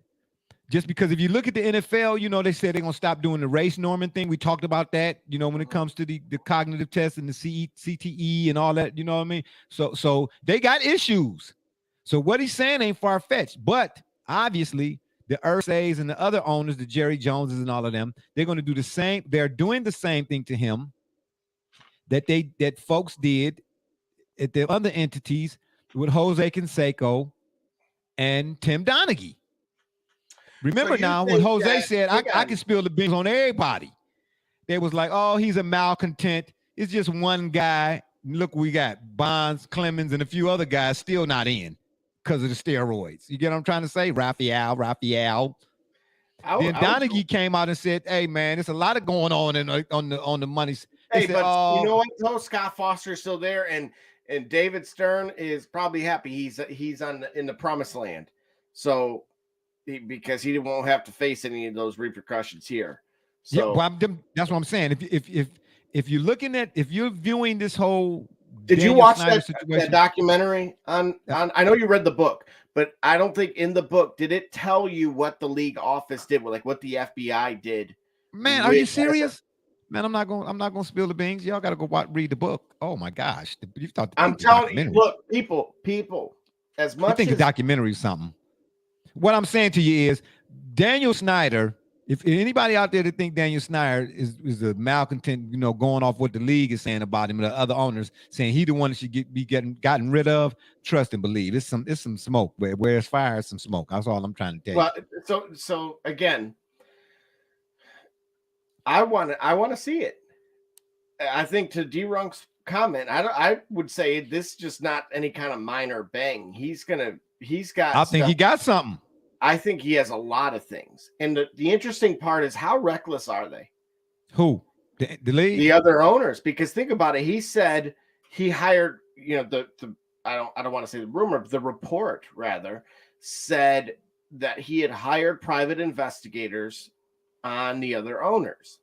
Just because if you look at the NFL, they said they're gonna stop doing the race norming thing. We talked about that, when it comes to the cognitive test and the CTE and all that, you know what I mean? So they got issues. So what he's saying ain't far-fetched, but obviously the Ursays and the other owners, the Jerry Joneses and all of them, they're going to do the same. They're doing the same thing to him that folks did at the other entities with Jose Canseco and Tim Donaghy. Remember now when Jose said, I can spill the beans on everybody. They was like, oh, he's a malcontent. It's just one guy. Look, we got Bonds, Clemens, and a few other guys still not in because of the steroids. You get what I'm trying to say? Raphael. Then Donaghy came out and said, hey, man, there's a lot of going on on the money. Hey, but you know what? Though Scott Foster is still there, and David Stern is probably happy he's in the promised land. So because he won't have to face any of those repercussions here. So that's what I'm saying. If you're viewing this whole, did you watch that documentary on? I know you read the book, but I don't think in the book did it tell you what the league office did, like what the FBI did. Man, are you serious? Man, I'm not gonna spill the beans. Y'all got to go read the book. Oh my gosh, you thought I'm telling you. Look, people, as much I think the documentary is something. What I'm saying to you is Daniel Snyder. If anybody out there that think Daniel Snyder is a malcontent, going off what the league is saying about him and the other owners saying he the one that should be gotten rid of, trust and believe. It's some smoke. Where there's fire, it's some smoke. That's all I'm trying to tell you. Well, so again, I want to see it. I think to D-Runk's comment, I would say this is just not any kind of minor bang. He's got. I think he got something. I think he has a lot of things. And the interesting part is how reckless are they? Who? The league? The other owners. Because think about it. He said he hired, I don't want to say the rumor, but the report rather said that he had hired private investigators on the other owners.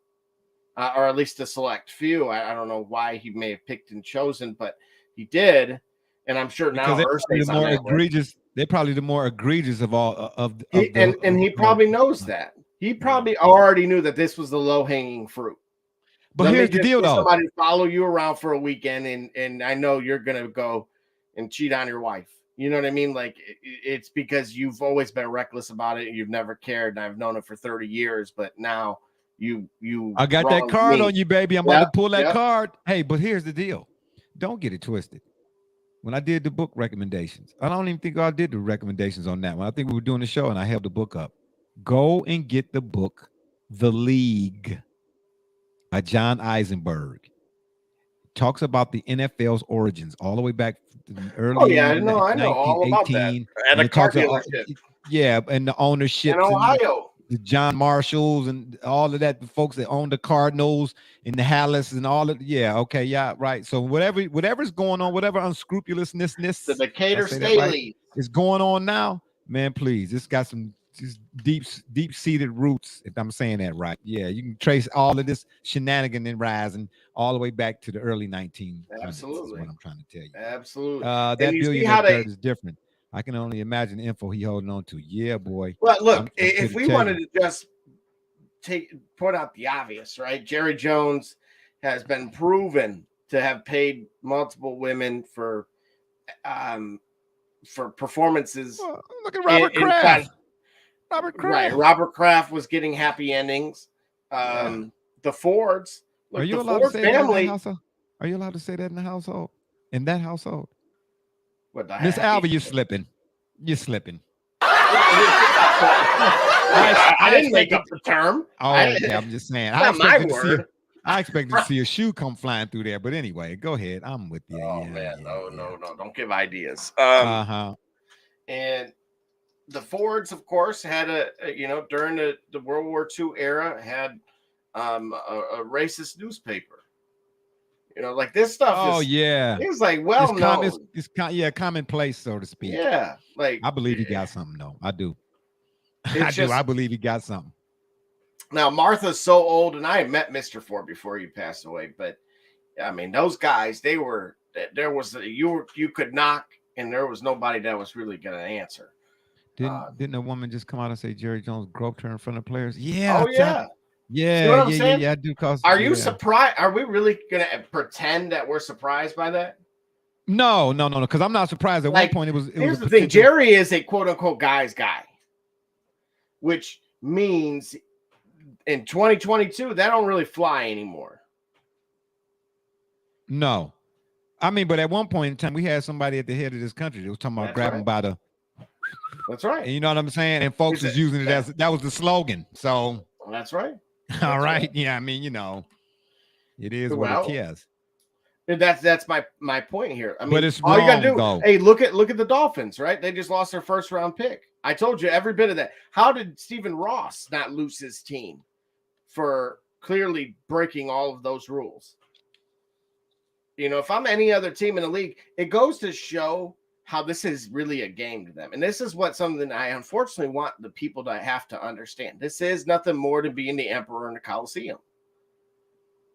Or at least a select few. I don't know why he may have picked and chosen, but he did. And I'm sure now they're more egregious. They're probably the more egregious of all and he probably knows that. He probably already knew that this was the low-hanging fruit. But here's the deal, though. Somebody follow you around for a weekend, and I know you're gonna go and cheat on your wife. You know what I mean? Like it's because you've always been reckless about it. You've never cared, and I've known it for 30 years. But now you. I got that card on you, baby. I'm about to pull that card. Hey, but here's the deal. Don't get it twisted. When I did the book recommendations, I don't even think I did the recommendations on that one. I think we were doing the show and I held the book up. Go and get the book, The League by John Eisenberg. Talks about the NFL's origins all the way back to the early. Oh yeah, I know all about that. And the car dealership. And the ownership in Ohio. The John Marshalls and all of that, the folks that own the Cardinals and the Hallis and all of right. So whatever's going on, whatever unscrupulousness, the Decatur Staley is going on now, man. Please, it's got some deep-seated roots. If I'm saying that right, yeah, you can trace all of this shenanigan and rising all the way back to the early 1900s. Absolutely, is what I'm trying to tell you. Absolutely, that billionaire is different. I can only imagine the info he holding on to. Yeah, boy. Well, look, if we wanted to just point out the obvious, right? Jerry Jones has been proven to have paid multiple women for performances. Well, look at Robert Kraft. Robert Kraft. Right. Robert Kraft was getting happy endings. The Fords. Look, are you allowed to say that in the household? Are you allowed to say that in the household? In that household? What the Miss heck? Alva, you're slipping. You're slipping. I didn't make up the term. Oh, okay, I'm just saying. Not my word. I expected to see a shoe come flying through there, but anyway, go ahead. I'm with you. Oh man, no, don't give ideas. And the Fords, of course, had during the World War II era, had a racist newspaper. Like this stuff. Oh yeah, it was like known. It's commonplace, so to speak. Yeah, like I believe he got something though. I do. I believe he got something. Now Martha's so old, and I had met Mr. Ford before he passed away. But I mean, those guys, you could knock, and there was nobody that was really going to answer. Didn't a woman just come out and say Jerry Jones groped her in front of players? Yeah. Oh yeah. Yeah, I do. Are you surprised? Are we really gonna pretend that we're surprised by that? No. Because I'm not surprised. At one point, it was. Here's the thing: Jerry is a quote unquote guy's guy, which means in 2022 that don't really fly anymore. No, I mean, but at one point in time, we had somebody at the head of this country that was talking about grabbing by the. That's right. And you know what I'm saying? And folks was using it as that was the slogan. So that's right. All right. Yeah, I mean, it is what it is. That's my point here. I mean, but it's all wrong, you gotta do. Though. Hey, look at the Dolphins, right? They just lost their first round pick. I told you every bit of that. How did Stephen Ross not lose his team for clearly breaking all of those rules? If I'm any other team in the league, it goes to show how this is really a game to them. And this is something I unfortunately want the people to have to understand. This is nothing more than being the emperor in the Coliseum.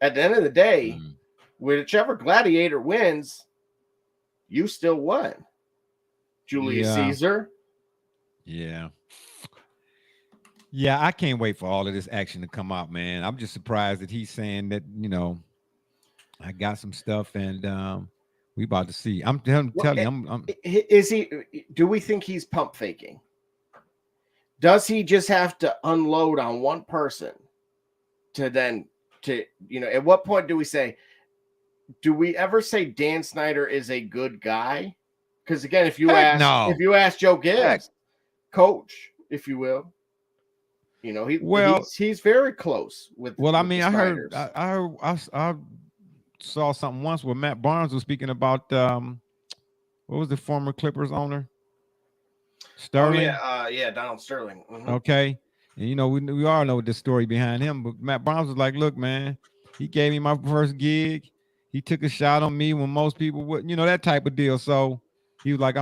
At the end of the day, whichever gladiator wins, you still won. Julius Caesar. Yeah. Yeah, I can't wait for all of this action to come out, man. I'm just surprised that he's saying that, I got some stuff and we about to see. I'm telling you. Is he? Do we think he's pump faking? Does he just have to unload on one person at what point do we say? Do we ever say Dan Snyder is a good guy? Because again, if you ask Joe Gibbs, coach, if you will, he's very close with. Well, I mean, I saw something once where Matt Barnes was speaking about what was the former Clippers owner? Sterling. Oh, Donald Sterling. Mm-hmm. Okay. And we all know the story behind him, but Matt Barnes was like, look, man, he gave me my first gig. He took a shot on me when most people wouldn't, that type of deal. So he was like,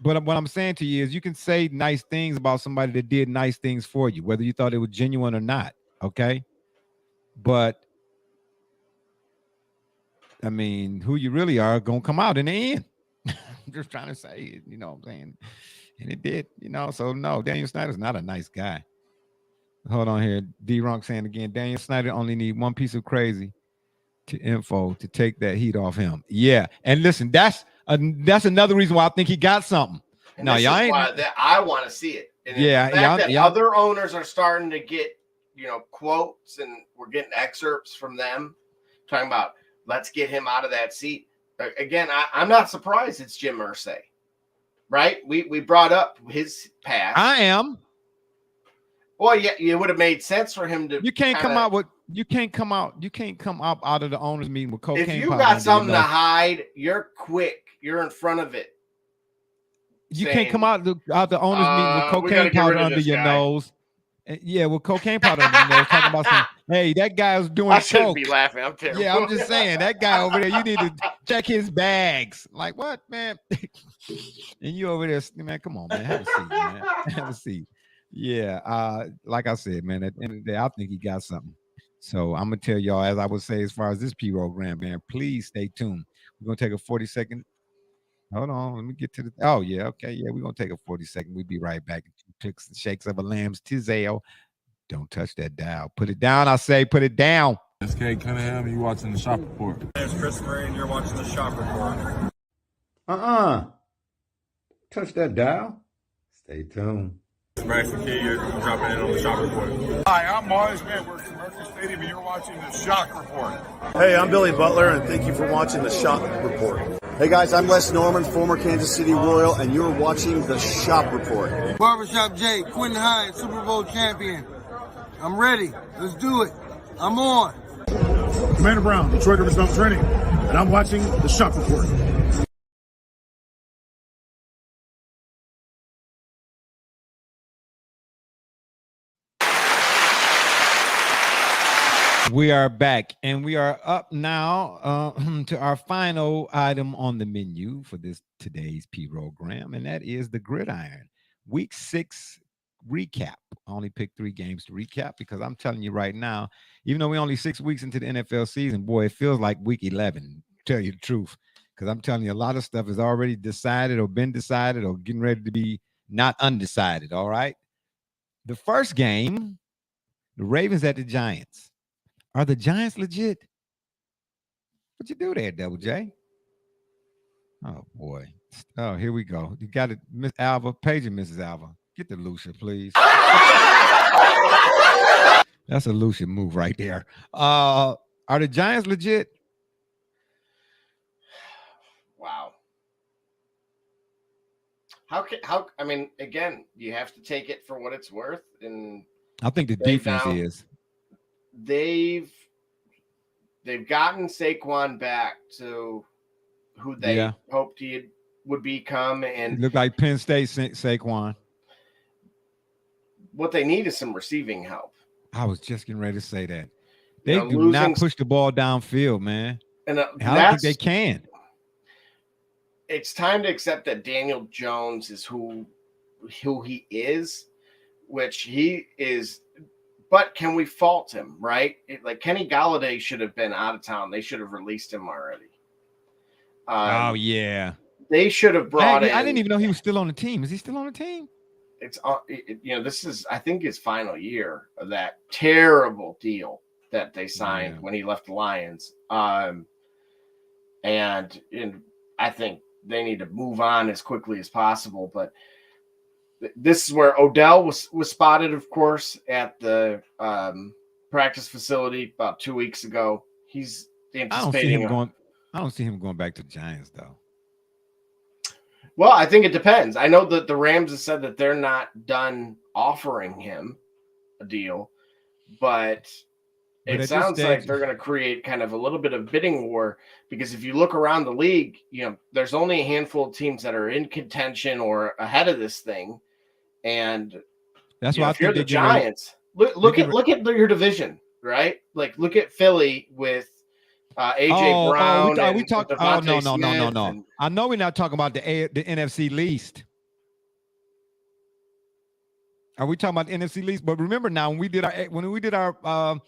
but what I'm saying to you is you can say nice things about somebody that did nice things for you, whether you thought it was genuine or not. Okay. But I mean, who you really are going to come out in the end. I'm just trying to say, what I'm saying. And it did, so no, Daniel Snyder's not a nice guy. Hold on here. D-Ronk saying again, Daniel Snyder only need one piece of crazy info to take that heat off him. Yeah. And listen, that's another reason why I think he got something. And no, y'all ain't. I want to see it. And other owners are starting to get, quotes, and we're getting excerpts from them talking about, let's get him out of that seat. Again, I'm not surprised it's Jim Irsay, right? We brought up his past. I am. Well, yeah, it would have made sense for him to. You can't come up out of the owners meeting with cocaine. If you got something to hide, you're quick. You're in front of it. You can't come out the owners meeting with cocaine powder under your nose. Yeah, with cocaine powder under your nose, talking about some. Hey, that guy was doing. I shouldn't be laughing. I'm terrible. Yeah, I'm just saying that guy over there. You need to check his bags. Like what, man? And you over there, man? Come on, man. Have a seat, man. Have a seat. Yeah, like I said, man. At the end of the day, I think he got something. So I'm gonna tell y'all, as I would say, as far as this program, man, please stay tuned. We're gonna take a 40-second. Hold on, let me get to the. Oh yeah, okay, yeah, we're gonna take a 40-second. We'll be right back. Clicks and shakes of a lamb's tizail. Don't touch that dial. Put it down. I say, put it down. It's K Cunningham. You watching the Shop Report? It's Chris Murray, and you're watching the Shop Report. Touch that dial. Stay tuned. Max and Key, you're dropping in on the Shop Report. Hi, I'm Mars Man. We're from Mercury Stadium, and you're watching the Shock Report. Hey, I'm Billy Butler, and thank you for watching the Shock Report. Hey guys, I'm Les Norman, former Kansas City Royal, and you're watching The Shop Report. Barbershop J, Quentin Hines, Super Bowl champion. I'm ready. Let's do it. I'm on. Commander Brown, Detroit Rivers Belt Training, and I'm watching The Shop Report. We are back, and we are up now to our final item on the menu for today's program, and that is the Gridiron Week 6 recap. I only picked 3 games to recap because I'm telling you right now, even though we're only 6 weeks into the NFL season, boy, it feels like week 11, to tell you the truth, because I'm telling you, a lot of stuff is already decided or been decided or getting ready to be not undecided, all right? The first game, the Ravens at the Giants. Are the Giants legit? What you do there, Double J? Oh, boy. Oh, here we go. You got it, Miss Alva. Page and Mrs. Alva. Get the Lucia, please. That's a Lucia move right there. Are the Giants legit? Wow. I mean, again, you have to take it for what it's worth. And I think the defense is. They've gotten Saquon back to who they hoped he would become, and it looked like Penn State Saquon. What they need is some receiving help. I was just getting ready to say that. They do not push the ball downfield, man. And I don't think they can. It's time to accept that Daniel Jones is who he is, which he is. But can we fault him, right? Like Kenny Golladay should have been out of town. They should have released him already. Oh, yeah. They should have brought in. I didn't even know he was still on the team. Is he still on the team? It's this is, I think, his final year of that terrible deal that they signed when he left the Lions. And I think they need to move on as quickly as possible. But this is where Odell was spotted, of course, at the practice facility about 2 weeks ago. He's anticipating. I don't see him going back to the Giants, though. Well, I think it depends. I know that the Rams have said that they're not done offering him a deal, but it sounds like they're going to create kind of a little bit of bidding war, because if you look around the league, there's only a handful of teams that are in contention or ahead of this thing. And that's why if you're the Giants, look at your division, right? Like, look at Philly with AJ Brown. No. I know we're not talking about the NFC least. Are we talking about the NFC least? But remember now, when we did our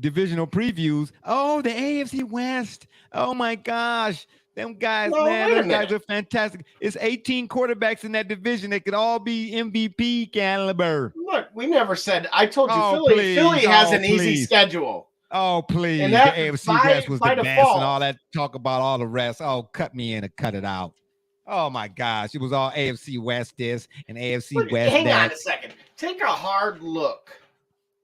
divisional previews, the AFC West. Oh my gosh. Them guys, those guys are fantastic. It's 18 quarterbacks in that division that could all be MVP caliber. Look, we never said. I told you, Philly has an easy schedule. Oh, please. And the AFC West was the best and all that talk about all the rest. Oh, cut me in and cut it out. Oh, my gosh. It was all AFC West this and AFC West hang that. Hang on a second. Take a hard look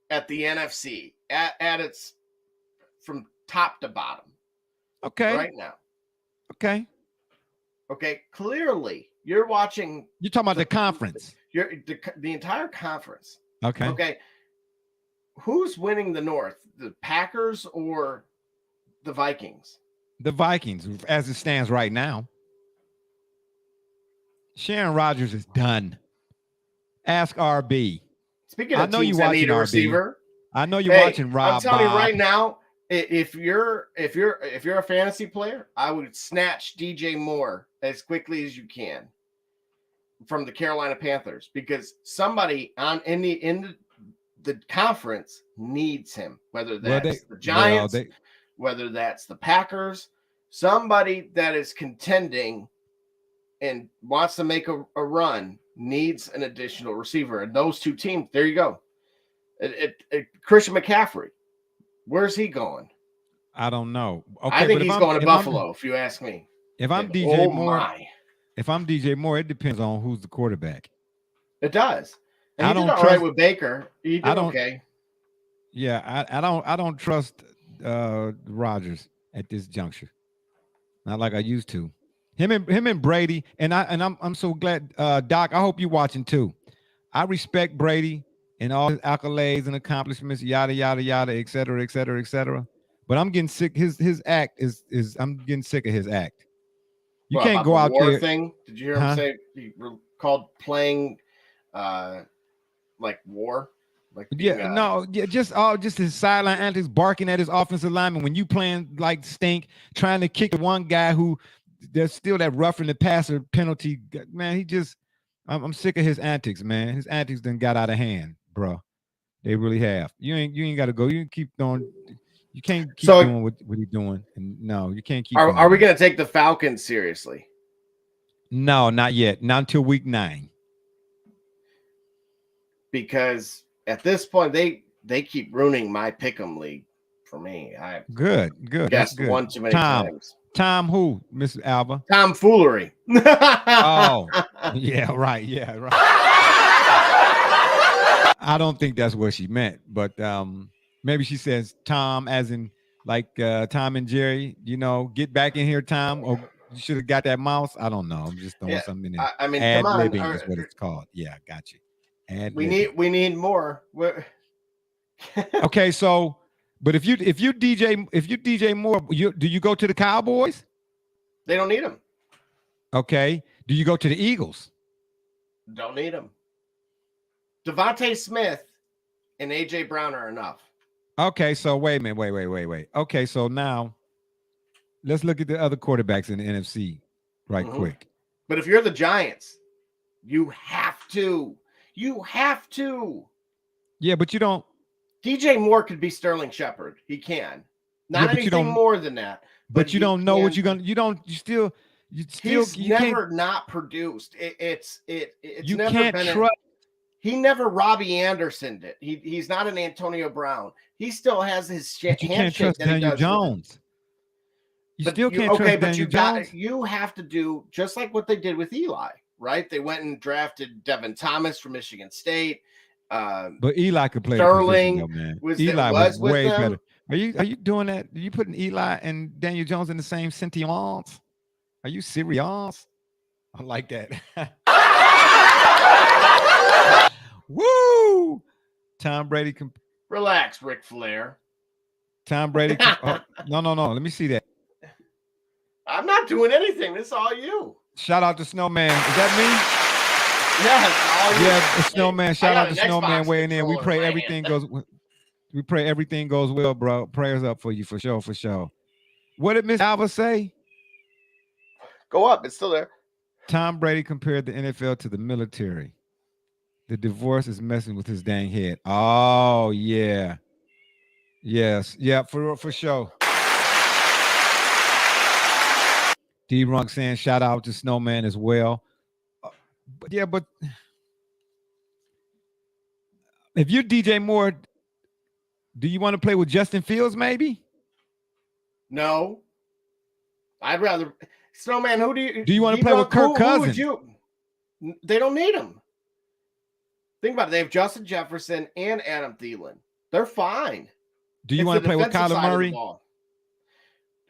at the NFC, at its from top to bottom. Okay. Right now. Okay. Clearly, you're watching. You're talking about the conference. The entire conference. Okay. Who's winning the North? The Packers or the Vikings? The Vikings, as it stands right now. Sharon Rodgers is done. Ask RB. Speaking of teams that need a receiver, I know you're watching Rob. I'm telling you right now. If you're a fantasy player, I would snatch DJ Moore as quickly as you can from the Carolina Panthers, because somebody in the conference needs him, whether that's the Giants, whether that's the Packers, somebody that is contending and wants to make a run needs an additional receiver. And those two teams, there you go. Christian McCaffrey. Where's he going? I don't know. Okay, I think he's going to Buffalo, if you ask me. If I'm DJ Moore, it depends on who's the quarterback. It does. And he did all right with Baker. He did okay. Yeah, I don't trust Rodgers at this juncture. Not like I used to. Him and Brady, and I'm so glad, Doc. I hope you're watching too. I respect Brady and all his accolades and accomplishments, yada yada yada, et cetera, et cetera, et cetera. But I'm getting sick. His act is I'm getting sick of his act. You What, can't about go the out war there. thing? Did you hear him say he called playing like war? Like being, Just his sideline antics, barking at his offensive lineman when you playing like stink, trying to kick the one guy who there's still that roughing the passer penalty. Man, I'm sick of his antics, man. His antics done got out of hand, bro. They really have. You ain't got to go. You can keep doing. You can't keep doing what he's doing. And no, you can't keep. Are we going to take the Falcons seriously? No, not yet. Not until week 9. Because at this point, they keep ruining my pick'em league for me. I good. Guessed one too many times. Tom who, Miss Alba? Tomfoolery. Oh, yeah, right. Yeah, right. I don't think that's what she meant, but maybe she says Tom as in like Tom and Jerry, get back in here, Tom, or you should have got that mouse. I don't know. I'm just throwing something in. I mean, ad come on. libbing is what it's called. Yeah, got you. We need more. Okay, so but if you DJ more, do you go to the Cowboys? They don't need them. Okay. Do you go to the Eagles? Don't need them. Devontae Smith and AJ Brown are enough. Okay, so wait a minute. Wait. Okay, so now let's look at the other quarterbacks in the NFC quick. But if you're the Giants, you have to. You have to. Yeah, but you don't. DJ Moore could be Sterling Shepard. He can. Not anything more than that. But you don't know what you're gonna. He's never not produced. It's you never can't been. Trust. He never Robbie Andersoned it. He's not an Antonio Brown. He still has his handshake. You can't trust Daniel Jones. You still can't trust Daniel Jones. You have to do just like what they did with Eli, right? They went and drafted Devin Thomas from Michigan State. But Eli could play Sterling. The position, though, man. Eli was way better. Are you doing that? Are you putting Eli and Daniel Jones in the same sentience? Are you serious? I like that. Woo! Tom Brady. Relax, Ric Flair. Tom Brady. No. Let me see that. I'm not doing anything. This is all you. Shout out to Snowman. Is that me? Yeah, the Snowman. Shout out to Snowman weighing in. We pray everything goes. We pray everything goes well, bro. Prayers up for you for sure. What did Miss Alva say? Go up. It's still there. Tom Brady compared the NFL to the military. The divorce is messing with his dang head. Oh, yeah. Yes. Yeah, for sure. D-Runk saying shout out to Snowman as well. But if you DJ Moore, do you want to play with Justin Fields maybe? No. I'd rather Snowman, who do you want to play with Kirk Cousins? They don't need him. Think about it. They have Justin Jefferson and Adam Thielen. They're fine. Do you want to play with Kyler Murray?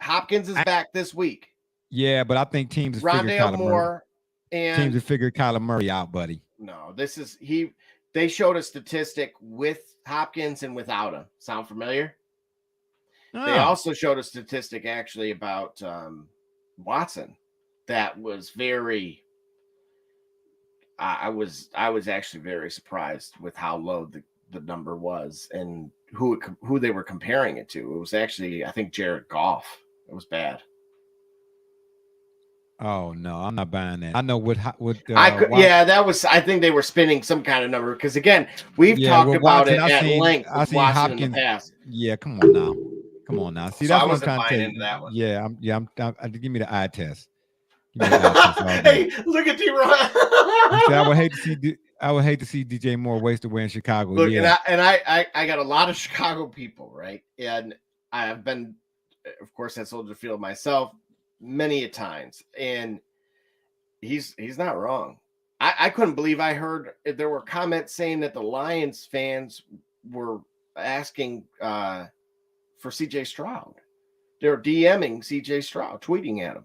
Hopkins is back this week. Yeah, but I think teams have figured Kyler Murray. Teams have figured Kyler Murray out, buddy. No, they showed a statistic with Hopkins and without him. Sound familiar? Oh. They also showed a statistic actually about Watson that was very. I was actually very surprised with how low the number was and who they were comparing it to. It was actually, I think, Jared Goff. It was bad. Oh no, I'm not buying that. I know what that was. I think they were spinning some kind of number because again, we've talked about it at length. With Watson Hopkins in the past. Yeah, come on now. See, that's what I'm trying to tell you. That one. Yeah, give me the eye test. Hey, look at D-Ron. I would hate to see DJ Moore waste away in Chicago. Look, yeah. and I got a lot of Chicago people, right? And I have been, of course, at Soldier Field myself many a times, and he's not wrong. I couldn't believe I heard there were comments saying that the Lions fans were asking for CJ Stroud. They were DMing CJ Stroud, tweeting at him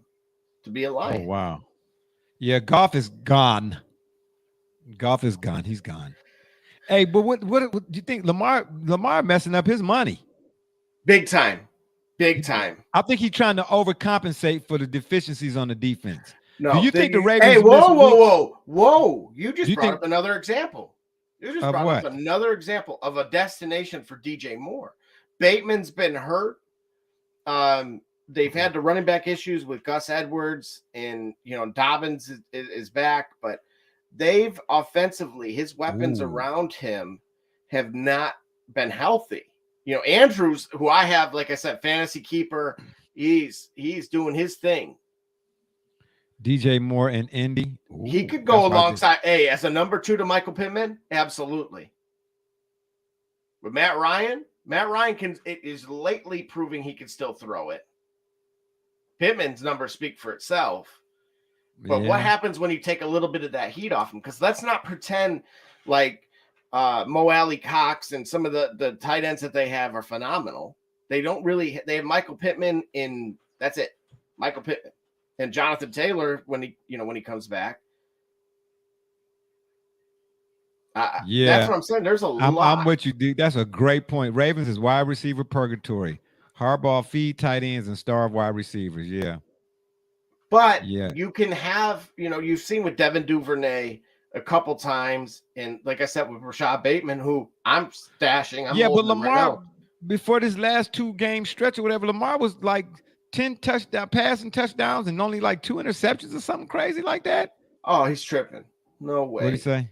to be a Lion. Oh wow. Yeah, Goff is gone. Goff is gone. He's gone. Hey, but what do you think? Lamar messing up his money. Big time. Big time. I think he's trying to overcompensate for the deficiencies on the defense. No, do you think the Ravens? Hey, whoa! You just brought up another example. You just brought up another example of a destination for DJ Moore. Bateman's been hurt. They've had the running back issues with Gus Edwards, and Dobbins is back, but they've offensively, his weapons around him have not been healthy. Andrews, who I have, like I said, fantasy keeper, he's doing his thing. DJ Moore and Indy. He could go alongside, as a number 2 to Michael Pittman, absolutely. But Matt Ryan is lately proving he can still throw it. Pittman's numbers speak for itself. But what happens when you take a little bit of that heat off him? Because let's not pretend like Mo Alley Cox and some of the tight ends that they have are phenomenal. They have Michael Pittman that's it. Michael Pittman and Jonathan Taylor when he comes back. That's what I'm saying. There's a lot. I'm with you, dude. That's a great point. Ravens is wide receiver purgatory. Harbaugh feed tight ends and starve wide receivers. Yeah. But you can have, you've seen with Devin Duvernay a couple times, and like I said with Rashad Bateman, who I'm stashing. But Lamar, before this last 2-game stretch or whatever, Lamar was like 10 passing touchdowns and only like 2 interceptions or something crazy like that. Oh, he's tripping. No way. What did he say?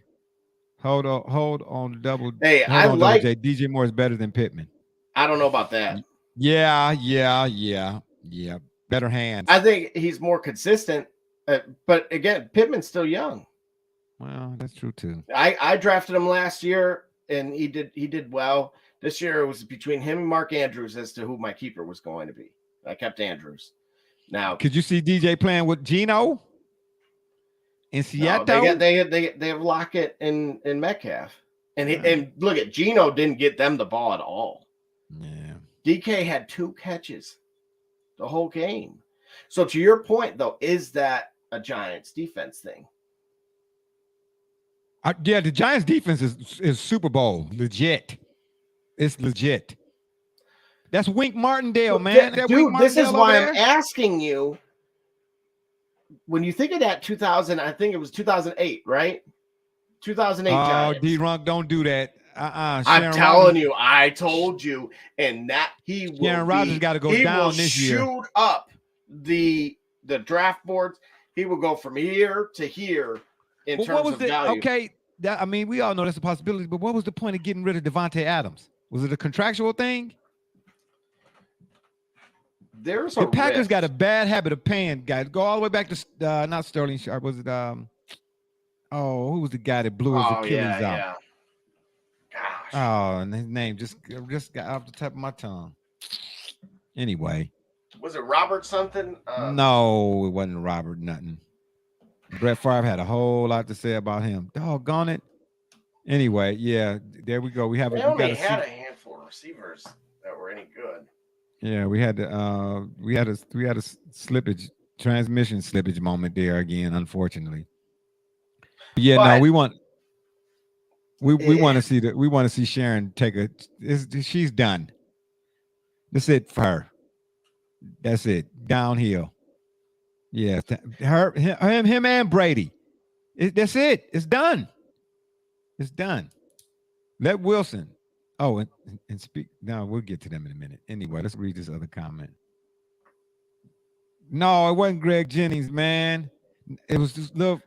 Hold on, double. Hey, DJ Moore is better than Pittman. I don't know about that. Yeah. Better hands. I think he's more consistent, but again, Pittman's still young. Well, that's true too. I drafted him last year, and he did well. This year it was between him and Mark Andrews as to who my keeper was going to be. I kept Andrews. Now, could you see DJ playing with Geno in Seattle? No, they have Lockett and Metcalf, and look at Geno didn't get them the ball at all. Yeah, DK had 2 catches the whole game. So to your point, though, is that a Giants defense thing? The Giants defense is Super Bowl legit. It's legit. That's Wink Martindale, man. Dude, this is why I'm asking you. When you think of that 2000, I think it was 2008, right? 2008 Giants. Oh, D-Runk, don't do that. I'm telling you, I told you, and that he will. Sharon Rodgers got to go down this year. Shoot up the draft boards. He will go from here to here in terms of value. Okay, we all know that's a possibility. But what was the point of getting rid of Devontae Adams? Was it a contractual thing? The Packers got a bad habit of paying guys. Go all the way back to not Sterling Sharp. Was it? Who was the guy that blew his Achilles out? Yeah. Gosh. Oh, and his name just got off the top of my tongue. Anyway. Was it Robert something? No, it wasn't Robert nothing. Brett Favre had a whole lot to say about him. Doggone it. Anyway, yeah, there we go. We only had a handful of receivers that were any good. Yeah, we had a slippage, transmission slippage moment there again, unfortunately. Yeah, but, no, we want to see Sharon take she's done. That's it for her. That's it. Downhill. Yeah, him and Brady. That's it. It's done. It's done. Let Wilson. Oh, and speak. No, we'll get to them in a minute. Anyway, let's read this other comment. No, it wasn't Greg Jennings, man. It was just little.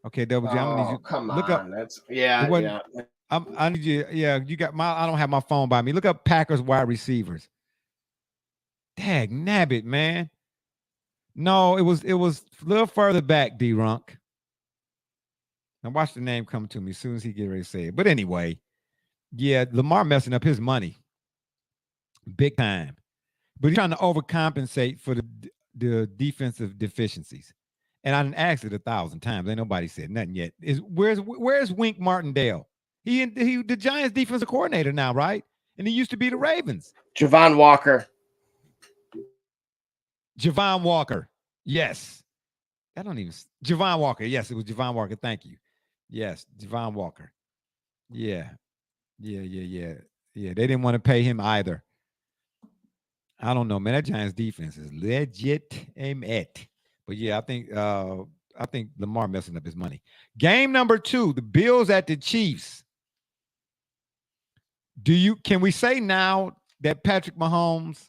Okay, Double J. I'm gonna need you. Come look on. Up. Yeah. I need you. Yeah, you got my. I don't have my phone by me. Look up Packers wide receivers. Dag nabbit, man. No, it was a little further back, D-Runk. Now watch the name come to me as soon as he get ready to say it. But anyway, yeah, Lamar messing up his money. Big time. But he's trying to overcompensate for the defensive deficiencies. And I done asked it 1,000 times. Ain't nobody said nothing yet. Where's Wink Martindale? He the Giants defensive coordinator now, right? And he used to be the Ravens. Javon Walker. Javon Walker. Yes. I don't even. Javon Walker. Yes, it was Javon Walker. Thank you. Yes, Javon Walker. Yeah. Yeah. They didn't want to pay him either. I don't know, man. That Giants defense is legit. But yeah, I think Lamar messing up his money. Game number 2, the Bills at the Chiefs. Can we say now that Patrick Mahomes,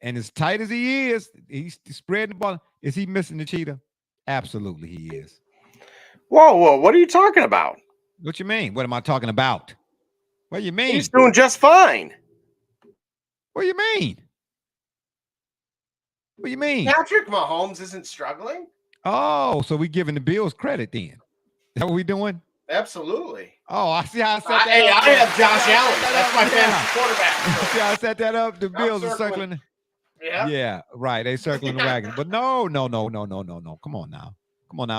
and as tight as he is, he's spreading the ball, is he missing the cheetah? Absolutely he is. Whoa, what are you talking about? What you mean? What am I talking about? What do you mean? He's doing just fine. What do you mean? What do you mean? Patrick Mahomes isn't struggling? Oh, so we giving the Bills credit then. Is that what we doing? Absolutely. Oh, I see how I set that Hey, up. I have Josh Allen. That's my fantasy quarterback. See how I set that up? The Bills are circling. Yeah. Yeah, right. They circling the wagon. But no. Come on now.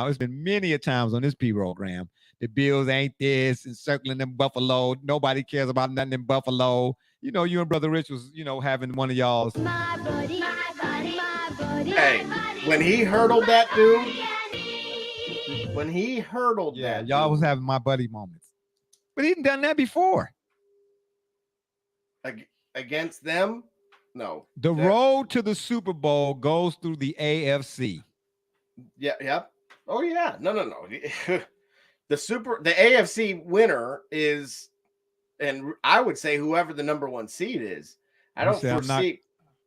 It's been many a times on this program. The Bills ain't this and circling in Buffalo. Nobody cares about nothing in Buffalo. You know, you and Brother Rich was, having one of y'all's. My buddy. Hey, when he hurdled that dude, y'all was having my buddy moments. But he done that before. Against them? No. The road to the Super Bowl goes through the AFC. Yeah. Oh yeah. No. The AFC winner is, and I would say whoever the number 1 seed is. I don't foresee.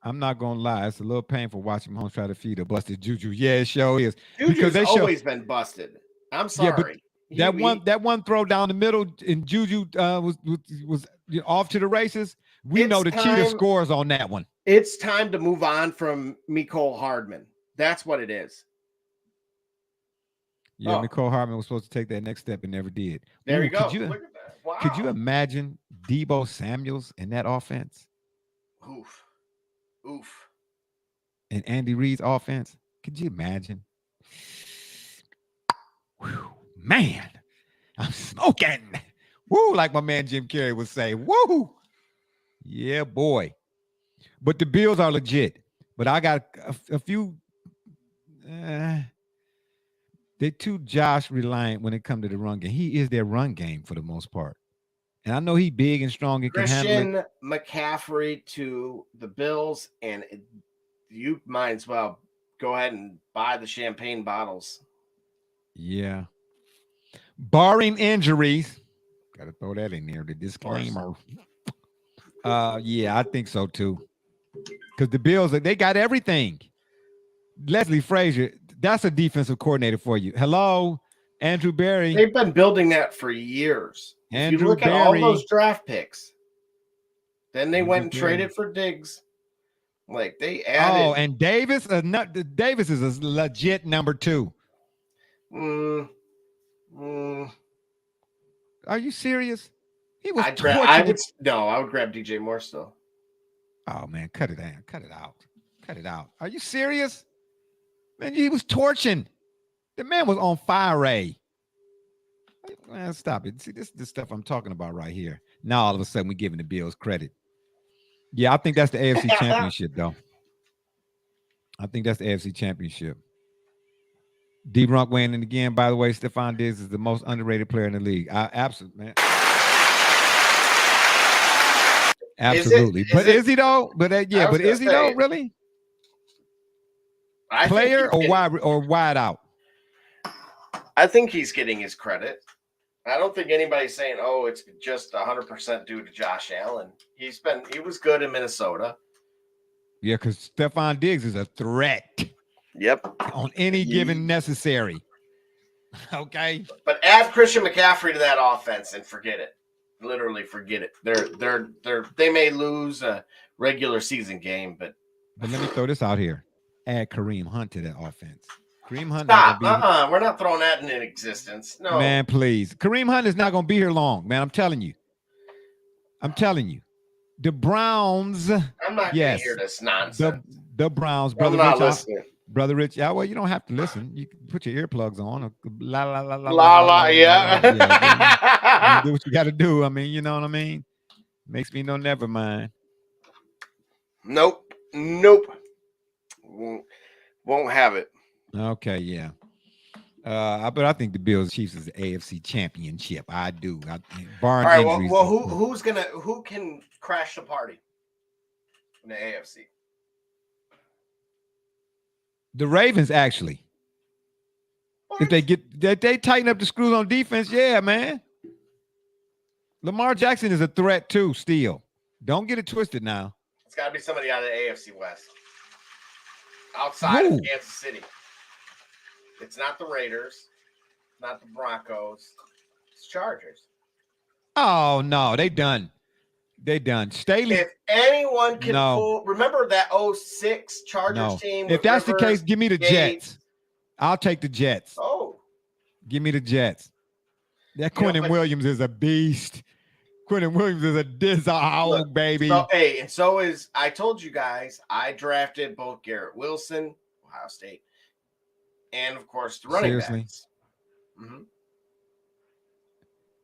I'm not gonna lie, it's a little painful watching Mahomes try to feed a busted Juju. Yeah, it sure is. Juju's always been busted. I'm sorry. Yeah, but that one throw down the middle and Juju was off to the races. We know the cheetah scores on that one. It's time to move on from Mecole Hardman. That's what it is. Yeah, Mecole Hardman was supposed to take that next step and never did. There you go. Look at that. Wow. Could you imagine Deebo Samuels in that offense? Oof. And Andy Reid's offense? Could you imagine? Whew, man, I'm smoking. Woo, like my man Jim Carrey would say. Woo. Yeah, boy. But the Bills are legit. But I got a few. They're too Josh reliant when it comes to the run game. He is their run game for the most part. And I know he's big and strong and can handle it. Christian McCaffrey to the Bills, and you might as well go ahead and buy the champagne bottles. Yeah. Barring injuries, got to throw that in there, the disclaimer. Yeah, I think so too. Because the Bills, they got everything. Leslie Frazier, that's a defensive coordinator for you. Hello, Andrew Berry. They've been building that for years. If you look at all those draft picks, then they went and traded for Diggs. Like they added. Oh, and Davis, Davis is a legit number 2. Are you serious? He was. I would grab DJ Moore still. Oh man, cut it out. Are you serious? Man, he was torching. The man was on fire, Ray. Man, stop it. See, this is the stuff I'm talking about right here. Now all of a sudden we're giving the Bills credit. Yeah, I think that's the AFC Championship, though. I think that's the AFC Championship. D-Runk weighing in again. By the way, Stephon Diggs is the most underrated player in the league. Absolutely, man. Absolutely. Is he though? But is he though? Really? Player or wide out? I think he's getting his credit. I don't think anybody's saying, "Oh, it's just 100% due to Josh Allen." He was good in Minnesota. Yeah, because Stephon Diggs is a threat. Yep. On any given necessary. Okay. But add Christian McCaffrey to that offense and forget it. Literally forget it. They may lose a regular season game, but let me throw this out here. Add Kareem Hunt to that offense. Kareem Hunt. Stop. We're not throwing that into existence. No. Man, please. Kareem Hunt is not going to be here long, man. I'm telling you. The Browns. I'm not going to hear this nonsense. The Browns. I'm not listening. Brother Rich, well, you don't have to listen. You can put your earplugs on. Yeah. Do what you got to do. I mean, you know what I mean? Makes me know never mind. Nope. Won't have it. Okay, yeah. But I think the Bills Chiefs is the AFC championship. I do. Barring All right. injuries. Well, who can crash the party in the AFC? The Ravens, actually. If they tighten up the screws on defense, yeah, man. Lamar Jackson is a threat too, still. Don't get it twisted now. It's got to be somebody out of the AFC West. Outside of Kansas City. It's not the Raiders. Not the Broncos. It's Chargers. Oh, no. They done. Staley. If anyone can pull, remember that 06 Chargers team? If that's the case, give me the Jets. I'll take the Jets. Oh. Give me the Jets. That Quentin Williams is a beast. Quentin Williams is a dog, baby. So, and so is, I told you guys, I drafted both Garrett Wilson, Ohio State, and of course the running backs. Mm-hmm.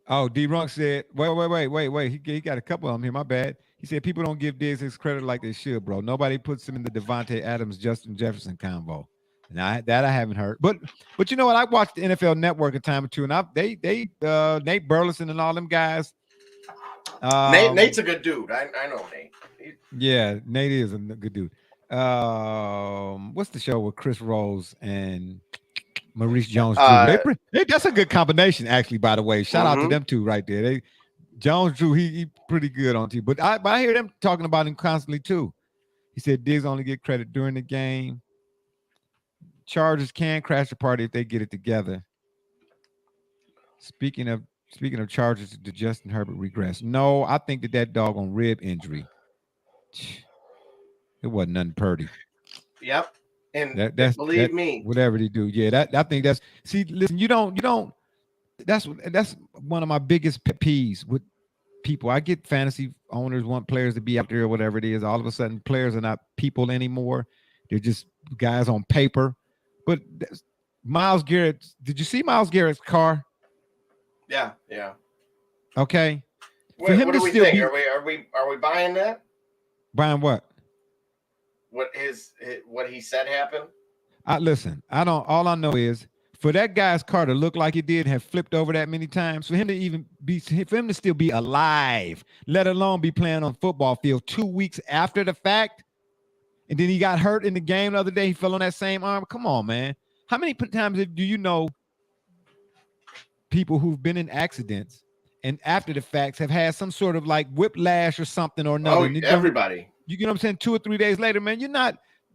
Oh, D-Runk said, wait. He got a couple of them here. My bad. He said people don't give Diggs his credit like they should, bro. Nobody puts him in the Devontae Adams, Justin Jefferson combo. Now that I haven't heard. But you know what? I watched the NFL Network a time or two, and Nate Burleson and all them guys. Nate's a good dude. I know Nate. Yeah, Nate is a good dude. What's the show with Chris Rose and Maurice Jones-Drew? That's a good combination, actually, by the way. Shout out to them two right there. Jones-Drew, he pretty good on TV. But I hear them talking about him constantly, too. He said Diggs only get credit during the game. Chargers can crash the party if they get it together. Speaking of Chargers, did Justin Herbert regress? No, I think that doggone rib injury. It wasn't nothing Purdy. Yep. And believe me, whatever they do, yeah. I think that's. See, listen, you don't. That's one of my biggest pet peeves with people. I get fantasy owners want players to be out there or whatever it is. All of a sudden, players are not people anymore. They're just guys on paper. But Myles Garrett, did you see Myles Garrett's car? Yeah. Okay. What do we think? Are we buying that? Buying what? What he said happened? Listen, all I know is for that guy's car to look like it did have flipped over that many times, for him to still be alive, let alone be playing on football field 2 weeks after the fact. And then he got hurt in the game the other day. He fell on that same arm. Come on, man. How many times do you know people who've been in accidents and after the facts have had some sort of like whiplash or something or another? Oh, everybody. You know what I'm saying? 2 or 3 days later, man,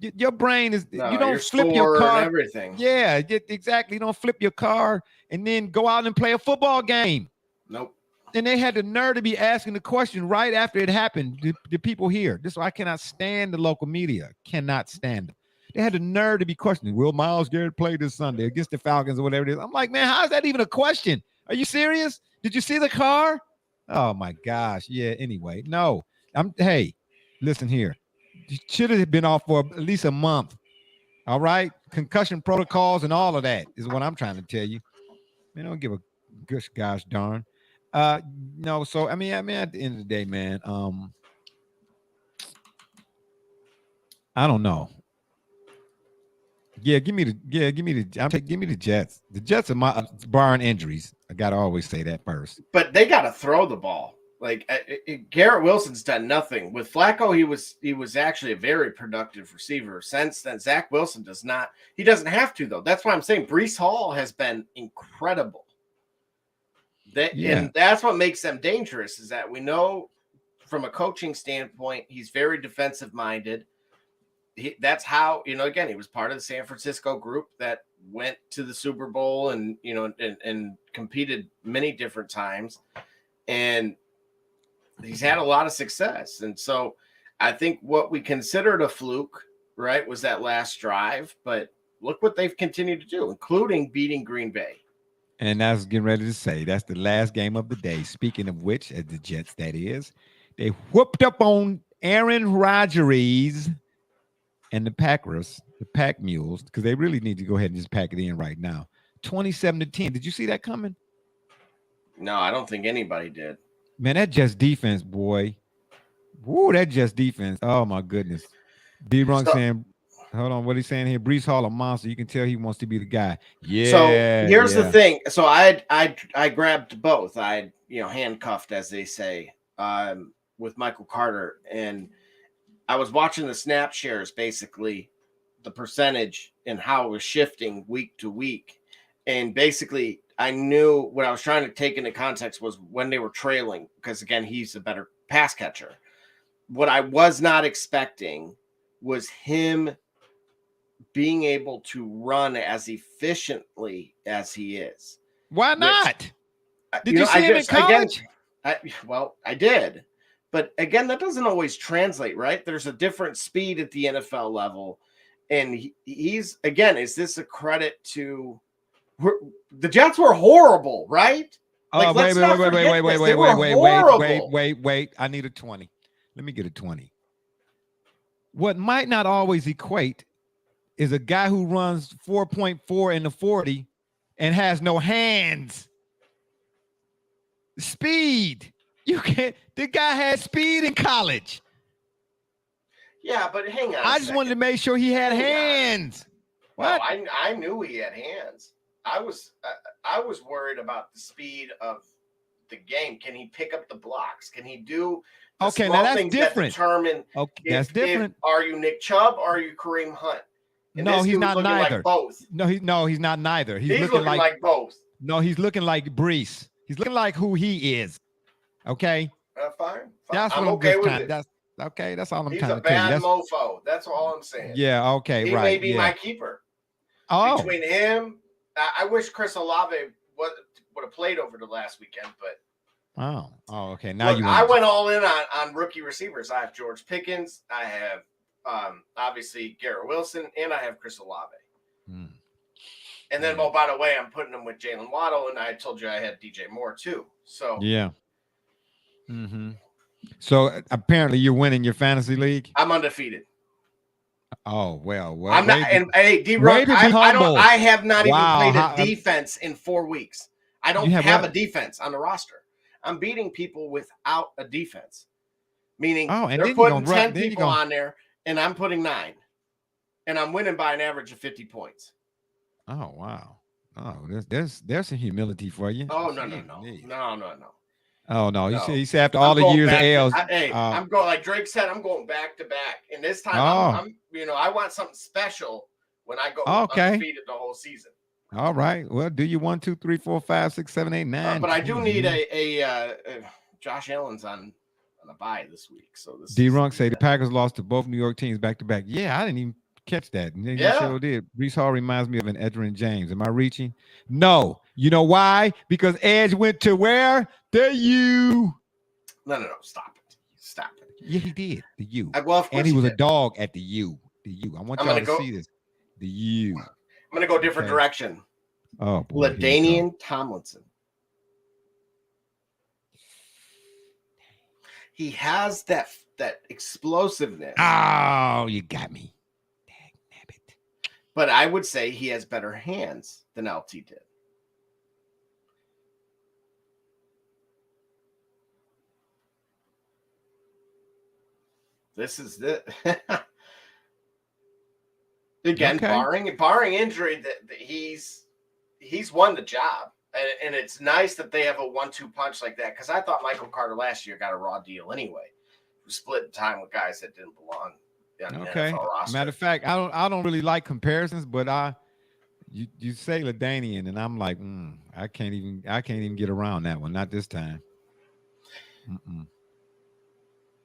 your brain is, you don't flip your car. And everything. Yeah, exactly. You don't flip your car and then go out and play a football game. Nope. And they had the nerve to be asking the question right after it happened. The people here. This is why I cannot stand the local media. Cannot stand them. They had the nerve to be questioning, will Myles Garrett play this Sunday against the Falcons or whatever it is? I'm like, man, how is that even a question? Are you serious? Did you see the car? Oh, my gosh. Yeah, anyway. No. Hey, listen here. You should have been off for at least a month. All right? Concussion protocols and all of that is what I'm trying to tell you. Man, don't give a gosh darn. No, so I mean, at the end of the day, man, I don't know. Give me the Jets. The Jets are my barring injuries. I gotta always say that first. But they gotta throw the ball. Like Garrett Wilson's done nothing with Flacco. He was actually a very productive receiver. Since then, Zach Wilson does not. He doesn't have to though. That's why I'm saying Breece Hall has been incredible. And that's what makes them dangerous is that we know from a coaching standpoint, he's very defensive minded. That's how, again, he was part of the San Francisco group that went to the Super Bowl and, and competed many different times. And he's had a lot of success. And so I think what we considered a fluke, right, was that last drive. But look what they've continued to do, including beating Green Bay. And I was getting ready to say that's the last game of the day. Speaking of which, as the Jets, that is, they whooped up on Aaron Rodgers and the Packers, the Pack Mules, because they really need to go ahead and just pack it in right now. 27-10. Did you see that coming? No, I don't think anybody did. Man, that Jets defense, boy. Woo, that Jets defense. Oh my goodness. D-Runk saying, Hold on, what he's saying here? Brees Hall a monster. You can tell he wants to be the guy. Yeah. So here's the thing. So I grabbed both. I handcuffed, as they say, with Michael Carter, and I was watching the snap shares, basically the percentage and how it was shifting week to week, and basically I knew what I was trying to take into context was when they were trailing, because again, he's a better pass catcher. What I was not expecting was him being able to run as efficiently as he is. Why not? Did you see him in college? I did. But again, that doesn't always translate, right? There's a different speed at the NFL level. And he's, again, is this a credit to the Jets were horrible, right? Like, wait. I need a 20. Let me get a 20. What might not always equate is a guy who runs 4.4 in the 40 and has no hands. Speed. You can't. The guy had speed in college. Yeah, but hang on. I just wanted to make sure he had hands. What? No, I knew he had hands. I was worried about the speed of the game. Can he pick up the blocks? Can he do the okay? small Now that's things different. That determine that's different. Are you Nick Chubb or are you Kareem Hunt? And no, he's not neither. Like both. No, he's not neither. He's looking like both. No, he's looking like Brees. He's looking like who he is. Okay. Fine. That's I'm what okay with it. That's okay. That's all I'm He's trying a to tell you. bad mofo. That's all I'm saying. Yeah. Okay. He may be my keeper. Oh. Between him, I wish Chris Olave would have played over the last weekend, but. Oh. Okay. Now look, I went all in on rookie receivers. I have George Pickens. I have obviously Garrett Wilson, and I have Chris Olave. And then, oh, by the way, I'm putting him with Jalen Waddle, and I told you I had DJ Moore too. So yeah. So apparently you're winning your fantasy league. I'm undefeated. Oh well. I'm not. And hey, D-Rock, I have not even played a defense in 4 weeks. I don't have a defense on the roster. I'm beating people without a defense, meaning they're putting 10 people on there, and I'm putting 9, and I'm winning by an average of 50 points. Oh wow! Oh, there's some humility for you. Oh no. Oh no! You see after all the years of L's. I'm going like Drake said. I'm going back to back, and this time I'm I want something special when I go undefeated the whole season. All right. Well, do you 1, 2, 3, 4, 5, 6, 7, 8, 9? But I do need a Josh Allen's on a bye this week. So this D-Runk say the Packers lost to both New York teams back to back. Yeah, I didn't even catch that. Yeah, sure did. Brees Hall reminds me of an Edgerrin James. Am I reaching? No. You know why? Because Edge went to where? The U. No. Stop it. Yeah, he did. The U. And he was a dog at the U. The U. I want y'all to see this. The U. I'm going to go a different direction. Oh, boy. LaDainian Tomlinson. He has that explosiveness. Oh, you got me. But I would say he has better hands than LT did. This is the again, barring injury, that he's won the job, and it's nice that they have a 1-2 punch like that. Because I thought Michael Carter last year got a raw deal anyway, splitting time with guys that didn't belong. Okay. Matter of fact, I don't really like comparisons, but you say LaDainian, and I'm like, I can't even get around that one. Not this time.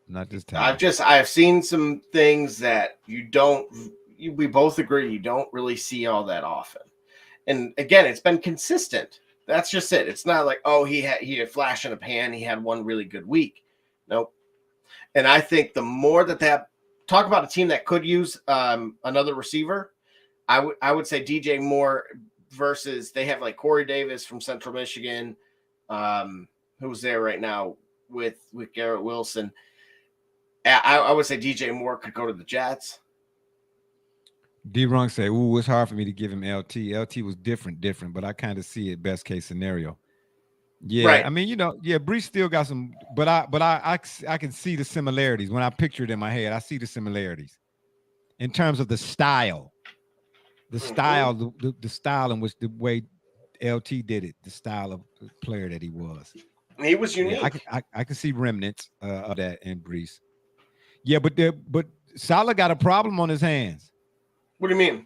Not this time. I've seen some things that we both agree you don't really see all that often. And again, it's been consistent. That's just it. It's not like, he had flash in a pan. He had one really good week. Nope. And I think the more that talk about a team that could use another receiver, I would say DJ Moore versus they have like Corey Davis from Central Michigan, who's there right now with Garrett Wilson. I would say DJ Moore could go to the Jets. D-Runk say, it's hard for me to give him LT. LT was different, but I kind of see it best case scenario. Yeah, right. I mean, Brees still got some, but I can see the similarities when I picture it in my head. I see the similarities. in terms of the style, the style in which the way LT did it, the style of player that he was. He was unique. Yeah, I can see remnants of that in Brees. Yeah, but Salah got a problem on his hands. What do you mean?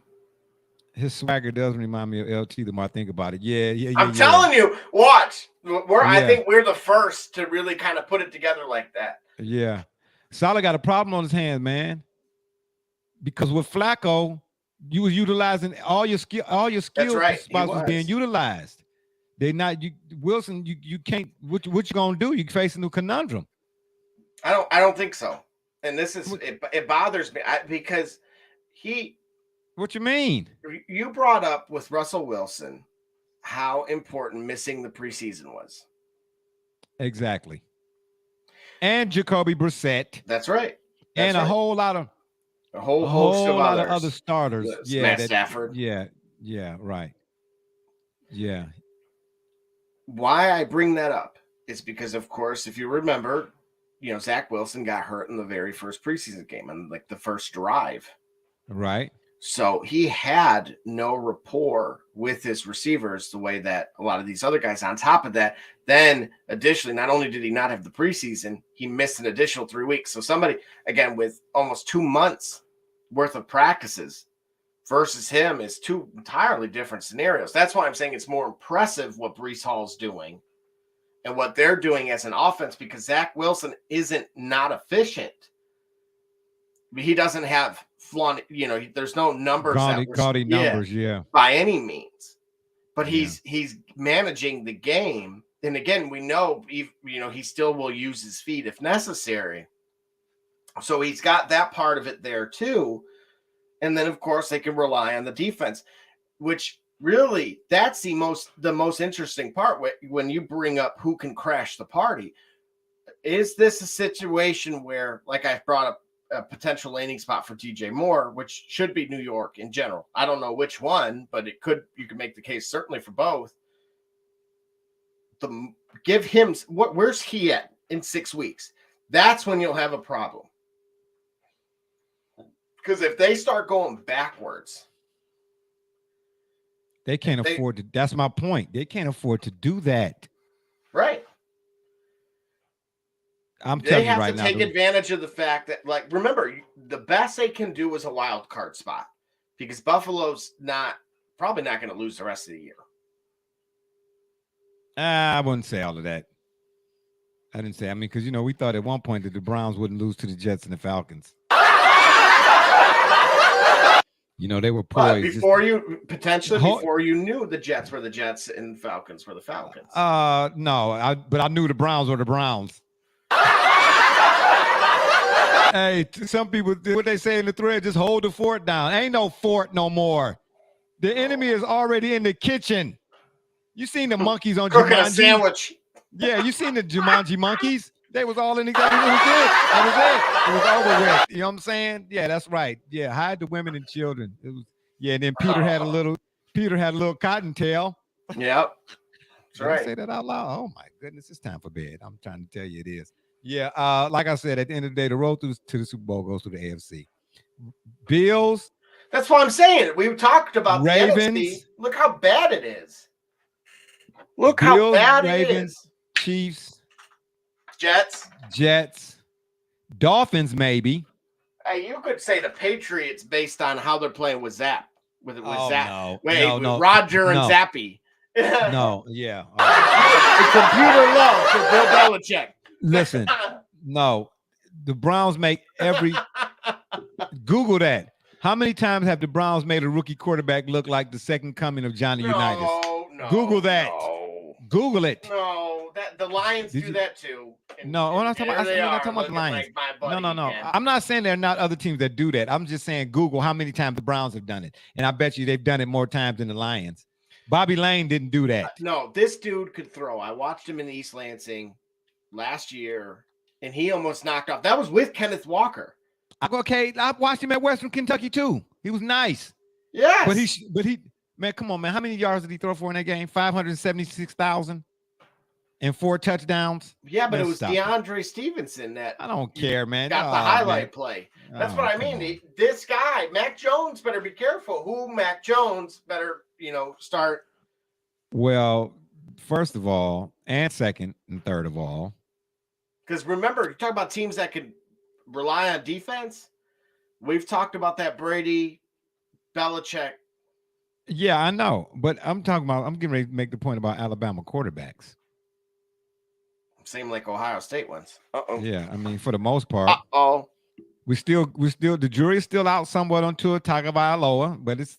His swagger does remind me of LT the more I think about it. Yeah. I'm telling you, watch. I think we're the first to really kind of put it together like that. Yeah. Salah got a problem on his hands, man. Because with Flacco, you was utilizing all your skill spots was being utilized. Wilson, you can't. What you gonna do? You facing a conundrum. I don't think so. And this is it bothers me because he. What you mean? You brought up with Russell Wilson how important missing the preseason was. Exactly. And Jacoby Brissett. That's right. And a whole lot of host of other starters. Matt Stafford. Yeah, right. Yeah. Why I bring that up is because, of course, if you remember, Zach Wilson got hurt in the very first preseason game on like the first drive. Right. So he had no rapport with his receivers the way that a lot of these other guys. On top of that, then additionally, not only did he not have the preseason, he missed an additional 3 weeks. So somebody, again, with almost 2 months worth of practices versus him is two entirely different scenarios. That's why I'm saying it's more impressive what Breece Hall's doing and what they're doing as an offense, because Zach Wilson isn't not efficient. He doesn't have there's no numbers, gaudy numbers, by any means. But he's managing the game, and again, we know he still will use his feet if necessary. So he's got that part of it there too, and then of course they can rely on the defense, which really that's the most interesting part when you bring up who can crash the party. Is this a situation where, like I brought up, a potential landing spot for DJ Moore, which should be New York in general. I don't know which one, but you could make the case certainly for both. Give him where's he at in 6 weeks? That's when you'll have a problem. Because if they start going backwards, they can't afford to. That's my point. They can't afford to do that. Right. I'm telling you right now. They have to take advantage of the fact that, remember, the best they can do is a wild card spot because Buffalo's probably not going to lose the rest of the year. I wouldn't say all of that. I didn't say. Because we thought at one point that the Browns wouldn't lose to the Jets and the Falcons. They were poised before you knew the Jets were the Jets and the Falcons were the Falcons. No, but I knew the Browns were the Browns. Hey, some people, what they say in the thread, just hold the fort down. Ain't no fort no more. The enemy is already in the kitchen. You seen the monkeys on cooking Jumanji? A sandwich. Yeah, you seen the Jumanji monkeys? They was all in the game. That was it. It was over with. You know what I'm saying? Yeah, that's right. Yeah, hide the women and children. It was. Yeah, and then Peter had a little cottontail. Yep. That's right. I say that out loud. Oh my goodness, it's time for bed. I'm trying to tell you it is. Yeah, like I said, at the end of the day, the road to the Super Bowl goes through the AFC. Bills. That's what I'm saying. We talked about Ravens. The NFC. Look how bad it is. Look how bad it is. Chiefs. Jets. Dolphins, maybe. Hey, you could say the Patriots based on how they're playing with Zap. With Zap. No. Wait, no, with no, Roger and no. Zappy. No, yeah. The computer love for Bill Belichick. Listen, no. The Browns make Google that. How many times have the Browns made a rookie quarterback look like the second coming of Johnny Unitas? No. Google that. No. Google it. No, the Lions do that too. No, I'm not talking about the Lions. No. I'm not saying there are not other teams that do that. I'm just saying Google how many times the Browns have done it. And I bet you they've done it more times than the Lions. Bobby Lane didn't do that. No, this dude could throw. I watched him in East Lansing last year, and he almost knocked off. That was with Kenneth Walker. Okay, I watched him at Western Kentucky too. He was nice. Yes. But he, man, come on, man. How many yards did he throw for in that game? 576,000. and 4 touchdowns. Yeah, but Man, it was stop it. DeAndre Stevenson that I don't care, man. got the Oh, highlight man. play. That's Oh, what I come mean. on. This guy, Mac Jones, better be careful. Who Mac Jones better, start. Well, first of all, and second and third of all. Because remember, you talk about teams that could rely on defense. We've talked about that Brady, Belichick. Yeah, I know. But I'm getting ready to make the point about Alabama quarterbacks. Same like Ohio State ones. Uh-oh. Yeah, I mean, for the most part. Uh-oh. We still the jury's still out somewhat on Tua Tagovailoa, but it's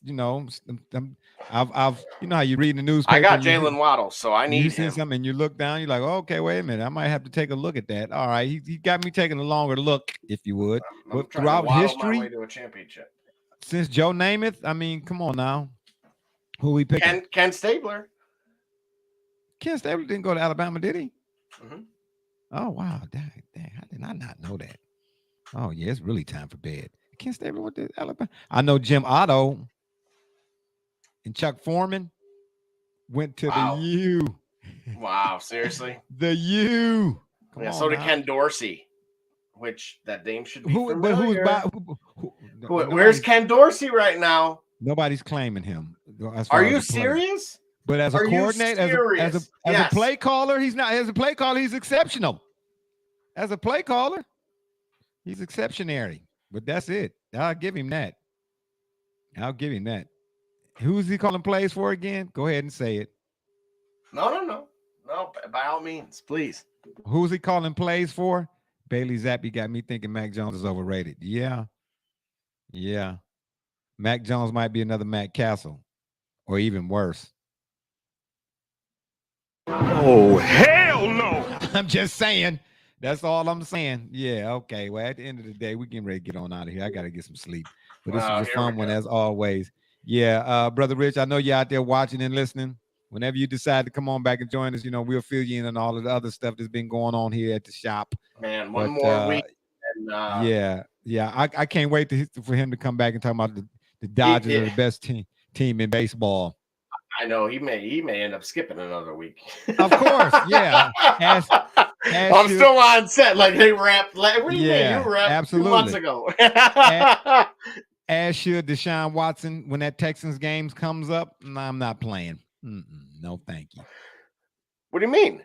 I've how you read in the newspaper. I got Jalen Waddle, so I need you see him. something and you look down, you're like, okay, wait a minute, I might have to take a look at that. All right, he got me taking a longer look, if you would. I'm but throughout history, my way to a championship. Since Joe Namath, I mean, come on now, who we picking? Ken Stabler. Ken Stabler didn't go to Alabama, did he? Mm-hmm. Oh wow, dang! How did I not know that? Oh yeah, it's really time for bed. Ken Stabler went to Alabama. I know Jim Otto and Chuck Foreman went to the U. Wow, seriously? The U. Yeah, so did Ken Dorsey, which that name should be familiar. Where's Ken Dorsey right now? Nobody's claiming him. Are you serious? But as a coordinator, as a play caller, he's not. As a play caller, he's exceptional. As a play caller, he's exceptionary. But that's it. I'll give him that. Who's he calling plays for again? Go ahead and say it. No. By all means, please. Who's he calling plays for? Bailey Zappi got me thinking Mac Jones is overrated. Yeah. Mac Jones might be another Matt Castle, or even worse. Oh, hell no. I'm just saying. That's all I'm saying. Yeah, okay. Well, at the end of the day, we getting ready to get on out of here. I got to get some sleep. But this was a fun one as always. Yeah, Brother Rich, I know you're out there watching and listening. Whenever you decide to come on back and join us, we'll fill you in on all of the other stuff that's been going on here at the shop. Man, one more week. And, yeah. I can't wait for him to come back and talk about the Dodgers are the best team in baseball. I know he may end up skipping another week. Of course, yeah. I'm still on set. Like they wrapped. What do you mean? You wrapped absolutely. 2 months ago. as should Deshaun Watson when that Texans games comes up. No, I'm not playing. No, thank you. What do you mean?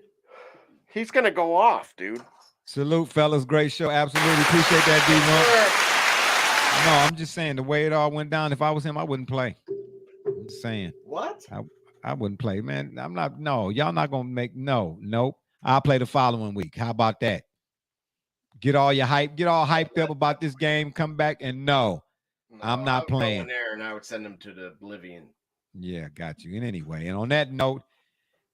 He's gonna go off, dude. Salute, fellas. Great show. Absolutely appreciate that, D-Monk. No, I'm just saying the way it all went down. If I was him, I wouldn't play. I'm just saying. What? I wouldn't play, man. I'm not. No, y'all not gonna make. Nope. I'll play the following week. How about that? Get all hyped up about this game. Come back and no, I'm not playing. There and I would send them to the oblivion. Yeah, got you. And anyway, and on that note,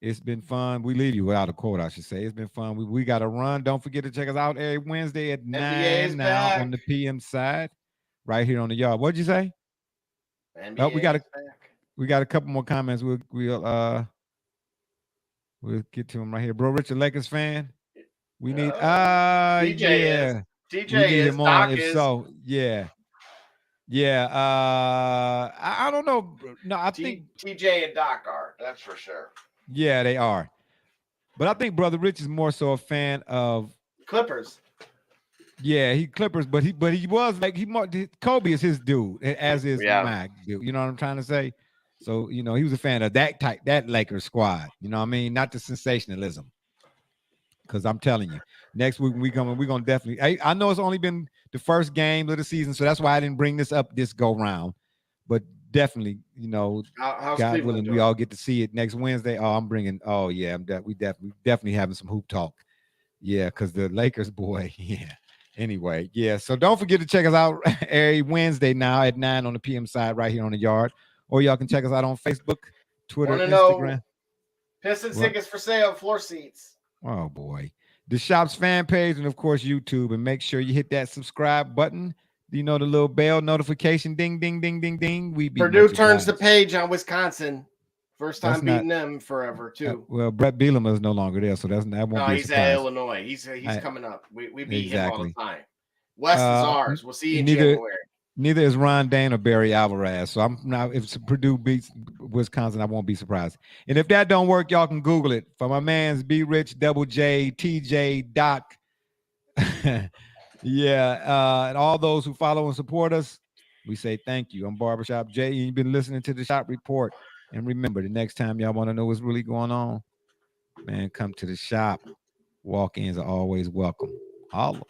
it's been fun. We leave you without a quote, I should say. It's been fun. We got to run. Don't forget to check us out every Wednesday at 9 now on the PM side, right here on the yard. What'd you say? Oh, we got a couple more comments. We'll get to them right here. Bro, Richard Lakers fan. We need DJ is Doc is. So yeah. I don't know. No, I think TJ and Doc are. That's for sure. Yeah, they are. But I think Brother Rich is more so a fan of Clippers. Yeah, he Clippers, but he was like Kobe is his dude, as is Mac dude. You know what I'm trying to say? So he was a fan of that Lakers squad. You know what I mean? Not the sensationalism. Because I'm telling you, next week we're gonna definitely. I know it's only been the first game of the season, so that's why I didn't bring this up this go round. But definitely, God willing, we all get to see it next Wednesday. Oh, I'm bringing. Oh yeah, we definitely having some hoop talk. Yeah, because the Lakers, boy, yeah. Anyway, yeah. So don't forget to check us out every Wednesday now at 9 on the PM side right here on the yard, or y'all can check us out on Facebook, Twitter, Instagram. Pistons tickets for sale, floor seats. Oh boy, the shop's fan page and of course YouTube, and make sure you hit that subscribe button. The little bell notification, ding, ding, ding, ding, ding. Purdue turns the page on Wisconsin. First time beating them forever too. Well, Brett Bielema is no longer there, so that won't be. No, he's at Illinois. He's coming up. We beat him all the time. West is ours. We'll see you in January. Neither is Ron Dane or Barry Alvarez. So I'm now, if Purdue beats Wisconsin, I won't be surprised. And if that don't work, y'all can Google it. For my man's B Rich, Double J, TJ, Doc. Yeah. And all those who follow and support us, we say thank you. I'm Barbershop Jay. And you've been listening to the Shop Report. And remember, the next time y'all want to know what's really going on, man, come to the shop. Walk-ins are always welcome. Holla.